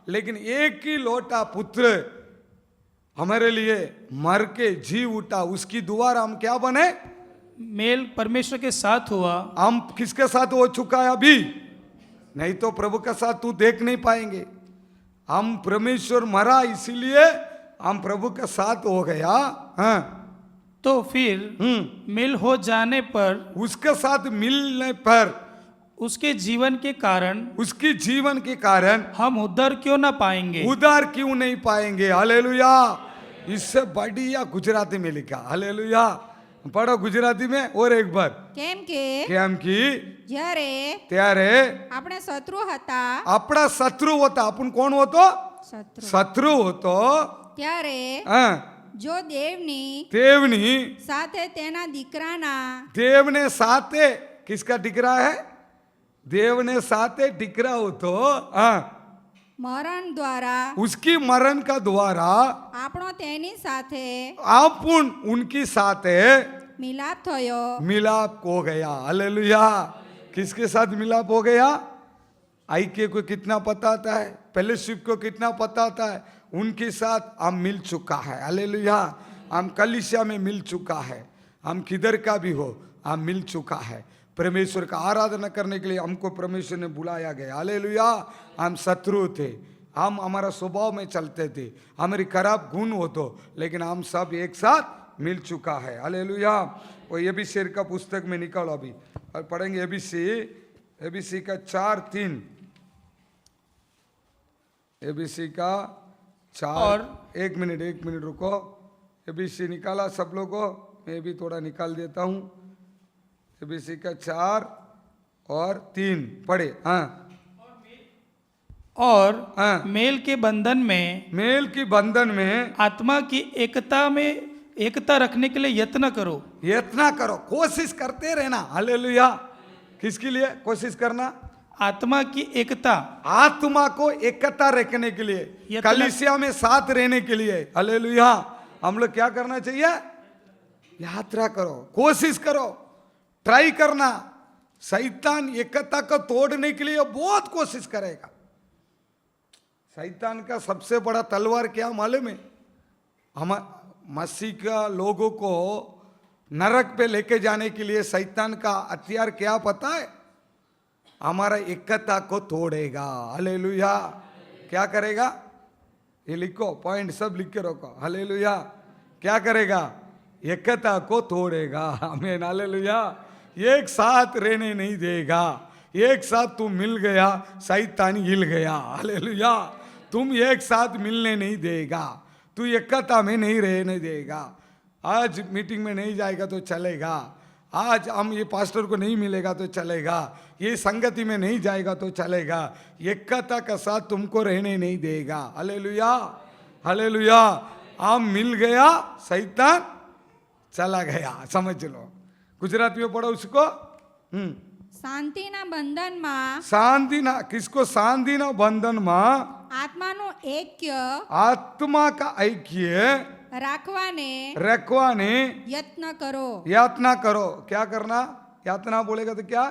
लेकिन एक ही लोटा पुत्र हमारे लिए मर के जी उठा, उसकी द्वारा हम क्या बने? मेल परमेश्वर के साथ हुआ। हम किसके साथ हो चुका है अभी? नहीं तो प्रभु का साथ तू देख नहीं पाएंगे। हम परमेश्वर मरा इसीलिए हम प्रभु का साथ हो गया। हाँ, तो फिर मेल हो जाने पर उसके साथ मिलने पर उसके जीवन के कारण उसकी जीवन के कारण हम उद्धार क्यों ना पाएंगे? उधार क्यों नहीं पाएंगे? हालेलुया। इससे बढ़िया गुजराती में लिखा। हालेलुया। पढ़ो गुजराती में और एक बार। કેમ કે કેમ कि જ્યારે ત્યારે આપણે શત્રુ હતા अपना शत्रु होता। अपन कौन होतो? શત્રુ शत्रु होतो। ત્યારે हाँ, જો દેવની देवनी સાથે तेना દીકરાના देव ने साथे किसका टिकरा है? देव ने साथे टिकरा हो तो हाँ, મરણ દ્વારા उसकी मरण का द्वारा આપણો तेनी સાથે अपन उनकी साथे મિલાપ થયો। मिलाप हो गया। हालेलुया। किसके साथ मिलाप हो गया? ऐक्य को कितना पता आता है, फेलोशिप को कितना पता आता है, उनके साथ हम मिल चुका है। हालेलुया। हम कलीसिया में मिल चुका है, हम किधर का भी हो हम मिल चुका है। परमेश्वर का आराधना करने के लिए हमको परमेश्वर ने बुलाया गया। हालेलुया। हम शत्रु थे, हम हमारा स्वभाव में चलते थे, हमारी खराब गुण हो तो, लेकिन हम सब एक साथ मिल चुका है। हालेलुया। वो एबीसी का पुस्तक में निकालो अभी और पढ़ेंगे। एबीसी का 4:3। एबीसी का 4 और एक मिनट रुको। एबीसी निकाला सब लोगों? मैं भी थोड़ा निकाल देता हूँ। एबीसी का 4 और 3 पढ़े। हाँ, और हाँ, मेल के बंधन में मेल की बंधन में आत्मा की एकता रखने के लिए यत्न करो। यत्न करो, कोशिश करते रहना। हालेलुया। किसके लिए कोशिश करना? आत्मा की एकता, आत्मा को एकता रखने के लिए, यत्न- कलीसिया में साथ रहने के लिए। हालेलुया। हम लोग क्या करना चाहिए? यात्रा करो, कोशिश करो, ट्राई करना। शैतान एकता को तोड़ने के लिए बहुत कोशिश करेगा। शैतान का सबसे बड़ा तलवार क्या मालूम है? हम मसीह का लोगों को नरक पे लेके जाने के लिए शैतान का हथियार क्या पता है? हमारा एकता को तोड़ेगा। हालेलुया। क्या करेगा? ये लिखो, पॉइंट सब लिख के रखो। हालेलुया। क्या करेगा? एकता को तोड़ेगा। आमीन। हालेलुया। एक साथ रहने नहीं देगा। एक साथ तू मिल गया, शैतान हिल गया। हालेलुया। तुम एक साथ मिलने नहीं देगा, तू एकता में नहीं रहने देगा। आज मीटिंग में नहीं जाएगा तो चलेगा, आज हम ये पास्टर को नहीं मिलेगा तो चलेगा, ये संगति में नहीं जाएगा तो चलेगा, एकता का साथ तुमको रहने नहीं देगा। Hallelujah, hallelujah. हम मिल गया, शैतान चला गया, समझ लो। गुजराती में पढ़ो उसको। શાંતિના બંધનમાં शांतिना किसको? शांतिना बंधन में આત્માનું ऐक्य आत्मा का ऐक्य રાખવાને रखवाने यत्न करो। यातना करो। क्या करना? यातना बोलेगा तो क्या?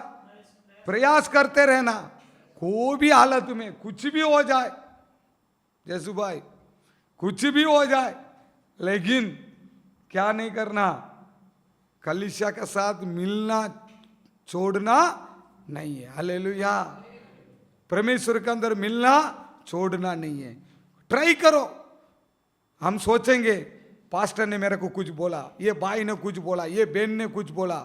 प्रयास करते रहना। कोई भी हालत में कुछ भी हो जाए, जैसु भाई, कुछ भी हो जाए, लेकिन क्या नहीं करना? कलीसिया के साथ मिलना छोड़ना नहीं है। हालेलुया। परमेश्वर के अंदर मिलना छोड़ना नहीं है। ट्राई करो। हम सोचेंगे पास्टर ने मेरे को कुछ बोला, ये भाई ने कुछ बोला, ये बहन ने कुछ बोला,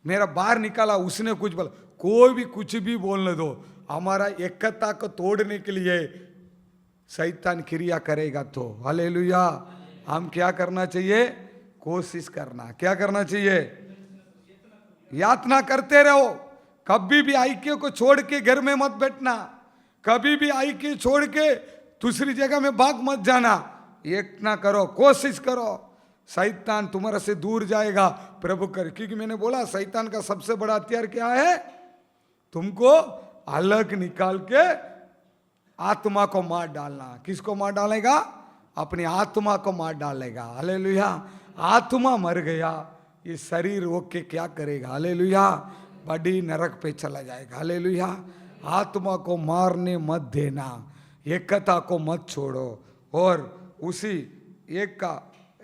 मेरा बाहर निकाला उसने कुछ बोला, कोई भी कुछ भी बोलने दो, हमारा एकता को तोड़ने के लिए शैतान क्रिया करेगा। तो हालेलुया। हम क्या करना चाहिए? कोशिश करना। क्या करना चाहिए? यातना करते रहो। कभी भी ऐक्य को छोड़ के घर में मत बैठना, कभी भी ऐक्य छोड़ के दूसरी जगह में भाग मत जाना। एक ना करो, कोशिश करो, शैतान तुम्हारे से दूर जाएगा। प्रभु कर, क्योंकि मैंने बोला शैतान का सबसे बड़ा हथियार क्या है? तुमको अलग निकाल के आत्मा को मार डालना। किसको मार डालेगा? अपनी आत्मा को मार डालेगा। हालेलुया। आत्मा मर गया, ये शरीर रोक के क्या करेगा? हालेलुया। बड़ी नरक पे चला जाएगा। हालेलुया। आत्मा को मारने मत देना, एकता को मत छोड़ो। और उसी एक का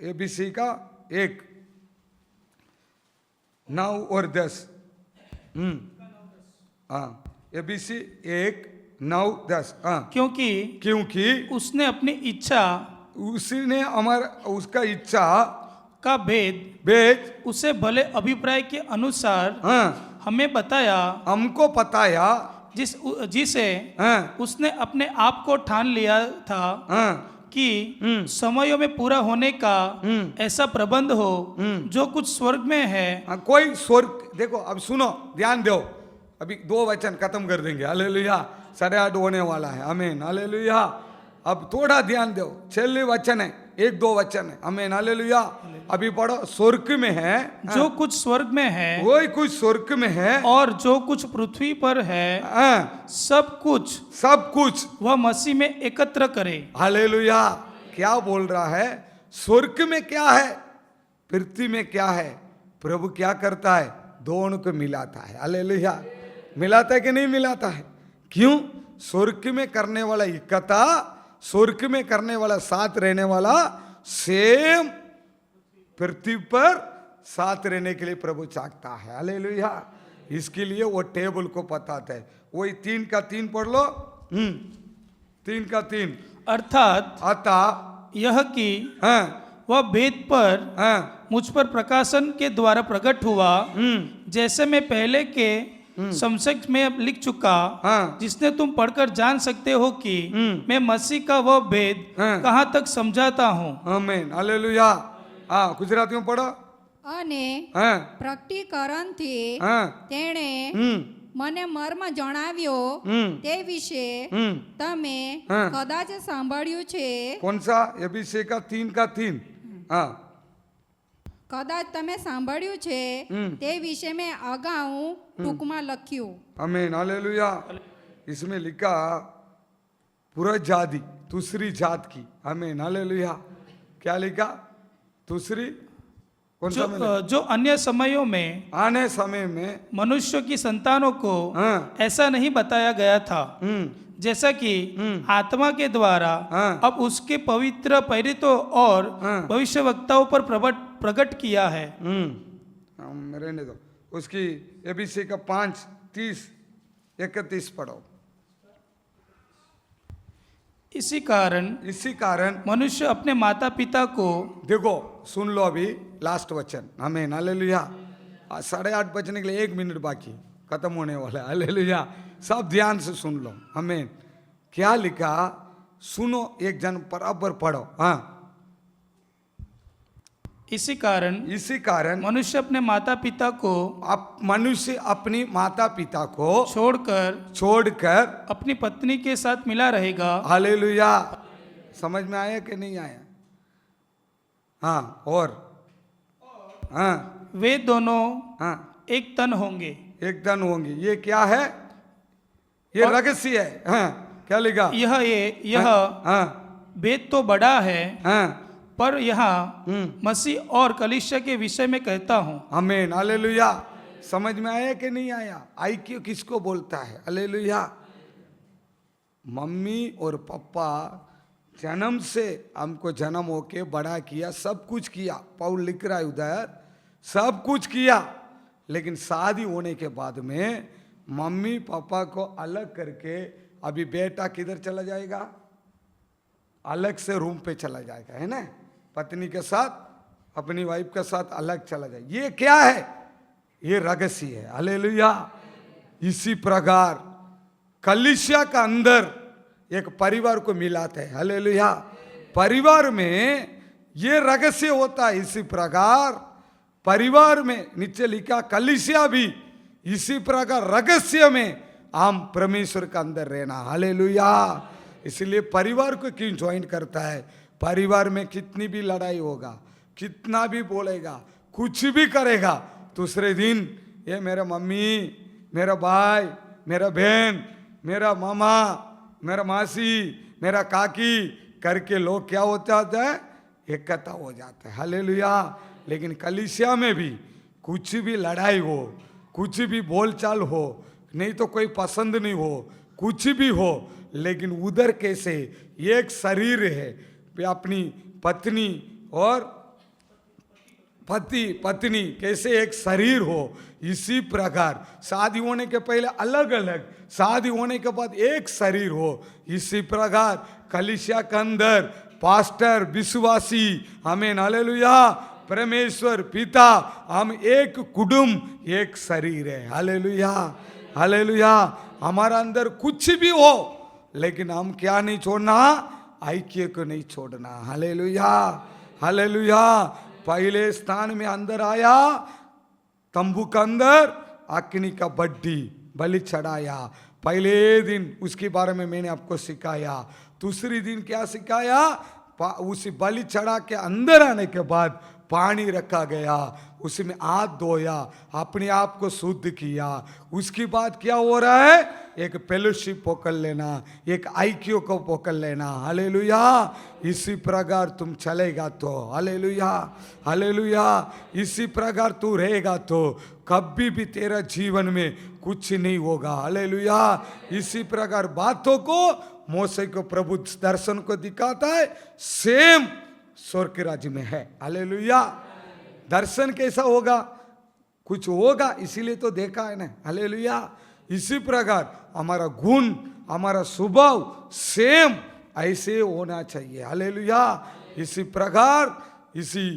एबीसी का 1, 9 और 10, हाँ, एबीसी 1, 9, 10, हाँ। क्योंकि उसने अपनी इच्छा उसने हमारा उसका इच्छा का भेद उसे भले अभिप्राय के अनुसार हाँ, हमें बताया, हमको बताया, जिसे हाँ, उसने अपने आप को ठान लिया था हाँ, कि समयों में पूरा होने का ऐसा प्रबंध हो जो कुछ स्वर्ग में है। हाँ, कोई स्वर्ग। देखो अब सुनो, ध्यान दो, अभी 2 वचन खत्म कर देंगे। हालेलुया। 8:30 होने वाला है। आमीन। हालेलुया। अब थोड़ा ध्यान दो, छेले वचन है, 1-2 वचन है। आमीन। हालेलुया। अभी पढ़ो। स्वर्ग में है जो कुछ स्वर्ग में है, वही कुछ स्वर्ग में है, और जो कुछ पृथ्वी पर है, हाँ, सब कुछ वह मसीह में एकत्र करे। हालेलुया। क्या बोल रहा है? स्वर्ग में क्या है, पृथ्वी में क्या है? प्रभु क्या करता है? दोनों को मिलाता है। हालेलुया। मिलाता है कि नहीं मिलाता है? क्यों? स्वर्ग में करने वाला एकता, स्वर्ग में करने वाला साथ रहने वाला, सेम पृथ्वी पर साथ रहने के लिए प्रभु चाहता है। हालेलुया। इसके लिए वो टेबल को बताता है। वही 3 का 3 पढ़ लो। 3 का 3 अर्थात अतः यह कि हाँ, वह भेद पर हाँ, मुझ पर प्रकाशन के द्वारा प्रकट हुआ, जैसे मैं पहले के संक्षेप में लिख चुका, हाँ, जिसने तुम पढ़कर जान सकते हो कि मैं मसीह का वह भेद हाँ, कहाँ तक समझाता हूँ। आमीन। हालेलुया। हाँ, गुजराती में पढ़ो। અને हाँ, પ્રકટીકરણથી हाँ, તેણે મને મર્મ જણાવ્યો તે વિશે તમે हाँ। કદાચ સાંભળ્યું છે, कौन सा? एबीसी का 3 का 3, हाँ, કદાચ તમે સાંભળ્યું છે તે વિશે મેં અગાઉ ટૂંકમાં લખ્યું। आमीन। हालेलुया। इसमें लिखा पूरा जाति, दूसरी जात की। आमीन। हालेलुया। क्या लिखा? दूसरी कौन सा में लिखा? जो अन्य समयों में आने समय में मनुष्यों की संतानों को हाँ, ऐसा नहीं बताया गया था, जैसा कि आत्मा के द्वारा हाँ, अब उसके पवित्र प्रेरितों और हाँ, भविष्यवक्ताओं पर प्रकट किया है। रहने दो। उसकी एबीसी का 5, 30, 31 पढ़ो। इसी कारण मनुष्य अपने माता पिता को, देखो सुन लो, अभी लास्ट वचन। आमीन। हालेलुया। 8:30 बजने के लिए 1 मिनट बाकी, खत्म होने वाला है। हालेलुया। सब ध्यान से सुन लो। आमीन। क्या लिखा सुनो, एक जन बराबर पढ़ो। हाँ, इसी कारण मनुष्य अपने माता पिता को मनुष्य अपनी माता पिता को छोड़कर अपनी पत्नी के साथ मिला रहेगा। हालेलुया। समझ में आया कि नहीं आया? हाँ, और हाँ, वे दोनों हाँ, एक तन होंगे। एक तन होंगे। ये क्या है? ये रहस्य है। हाँ, क्या लिखा? यह हाँ, भेद तो बड़ा है, हाँ, पर यहाँ मसीह और कलीसिया के विषय में कहता हूँ। आमीन, हालेलुया। समझ में आया कि नहीं आया? IQ किसको बोलता है? हालेलुया। मम्मी और पापा जन्म से हमको जन्म होके बड़ा किया, सब कुछ किया। पौल लिख रहा है उधर, सब कुछ किया। लेकिन शादी होने के बाद में मम्मी पापा को अलग करके अभी बेटा किधर चला जाएगा? अलग से रूम पे चला जाएगा, है ना? पत्नी के साथ, अपनी वाइफ के साथ अलग चला जाए। ये क्या है? ये रहस्य है। हालेलुया। इसी प्रकार कलीसिया का अंदर एक परिवार को मिलाते हैं। हालेलुया। परिवार में ये रहस्य होता है। इसी प्रकार परिवार में नीचे लिखा कलीसिया भी इसी प्रकार रहस्य में हम परमेश्वर का अंदर रहना। हालेलुया। इसलिए परिवार को क्यों ज्वाइन करता है? परिवार में कितनी भी लड़ाई होगा, कितना भी बोलेगा, कुछ भी करेगा, दूसरे दिन ये मेरा मम्मी, मेरा भाई, मेरा बहन, मेरा मामा, मेरा मासी, मेरा काकी करके लोग क्या होता है? एकता हो जाता है। हालेलुया। लेकिन कलीसिया में भी कुछ भी लड़ाई हो, कुछ भी बोलचाल हो, नहीं तो कोई पसंद नहीं हो, कुछ भी हो, लेकिन उधर कैसे एक शरीर है। अपनी पत्नी और पत्नी कैसे एक शरीर हो, इसी प्रकार शादी होने के पहले अलग अलग, शादी होने के बाद एक शरीर हो। इसी प्रकार कलीसिया के अंदर पास्टर, विश्वासी, आमीन, हालेलुया, परमेश्वर पिता, हम एक कुटुंब, एक शरीर है। Hallelujah, hallelujah. हमारा अंदर कुछ भी हो, लेकिन हम क्या नहीं छोड़ना? ऐक्य को नहीं छोड़ना। Hallelujah, hallelujah. पहले स्थान में अंदर आया, तंबू के अंदर अग्नि का बलि चढ़ाया। पहले दिन उसके बारे में मैंने आपको सिखाया। दूसरी दिन क्या सिखाया? उस बलि चढ़ा के अंदर आने के बाद पानी रखा गया, उसमें हाथ धोया, अपने आप को शुद्ध किया। उसके बाद क्या हो रहा है? एक फेलोशिप पकड़ लेना, एक IQ को पकड़ लेना। हालेलुया। इसी प्रकार तुम चलेगा तो, हालेलुया, हालेलुया, इसी प्रकार तू रहेगा तो कभी भी तेरा जीवन में कुछ नहीं होगा। हालेलुया। इसी प्रकार बातों को मोसे को प्रभु दर्शन को दिखाता है, सेम स्वर्ग के राज्य में है। हालेलुया। दर्शन कैसा होगा? कुछ होगा, इसीलिए तो देखा है ना। हालेलुया। इसी प्रकार हमारा गुण, हमारा स्वभाव सेम ऐसे होना चाहिए। हालेलुया। इसी प्रकार इसी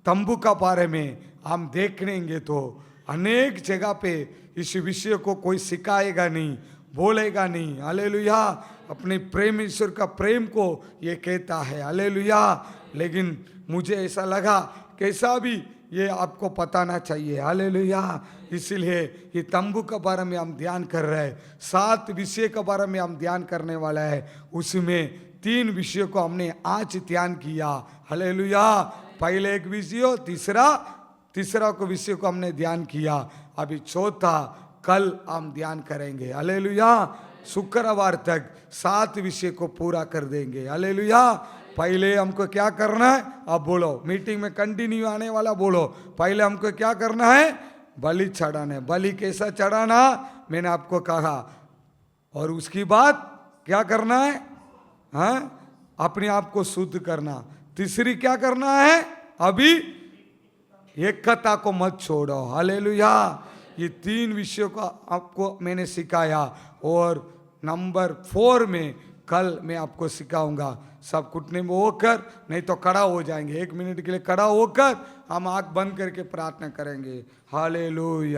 तंबू का बारे में हम देखेंगे तो अनेक जगह पे इस विषय को कोई सिखाएगा नहीं, बोलेगा नहीं। हालेलुया। अपने प्रेम, ईश्वर का प्रेम को ये कहता है। हालेलुया। लेकिन मुझे ऐसा लगा कैसा भी ये आपको बताना चाहिए। हालेलुया। इसीलिए ये तंबू के बारे में हम ध्यान कर रहे हैं। 7 विषय के बारे में हम ध्यान करने वाला है। उसमें 3 विषयों को हमने आज ध्यान किया। हालेलुया। पहले एक विषय, तीसरा को विषय को हमने ध्यान किया। अभी चौथा कल हम ध्यान करेंगे। हालेलुया। शुक्रवार तक 7 विषय को पूरा कर देंगे। हालेलुया। पहले हमको क्या करना है? अब बोलो, मीटिंग में कंटिन्यू आने वाला बोलो। पहले हमको क्या करना है? बलि चढ़ाना है। बलि कैसा चढ़ाना मैंने आपको कहा। और उसकी बाद क्या करना है? हाँ, अपने आप को शुद्ध करना। तीसरी क्या करना है? अभी एकता को मत छोड़ो। हालेलुया। ये 3 विषयों को आपको मैंने सिखाया। और नंबर 4 में कल मैं आपको सिखाऊंगा। सब घुटने में होकर, नहीं तो खड़ा हो जाएंगे। 1 मिनट के लिए खड़ा होकर हम आंख बंद करके प्रार्थना करेंगे। हालेलुया।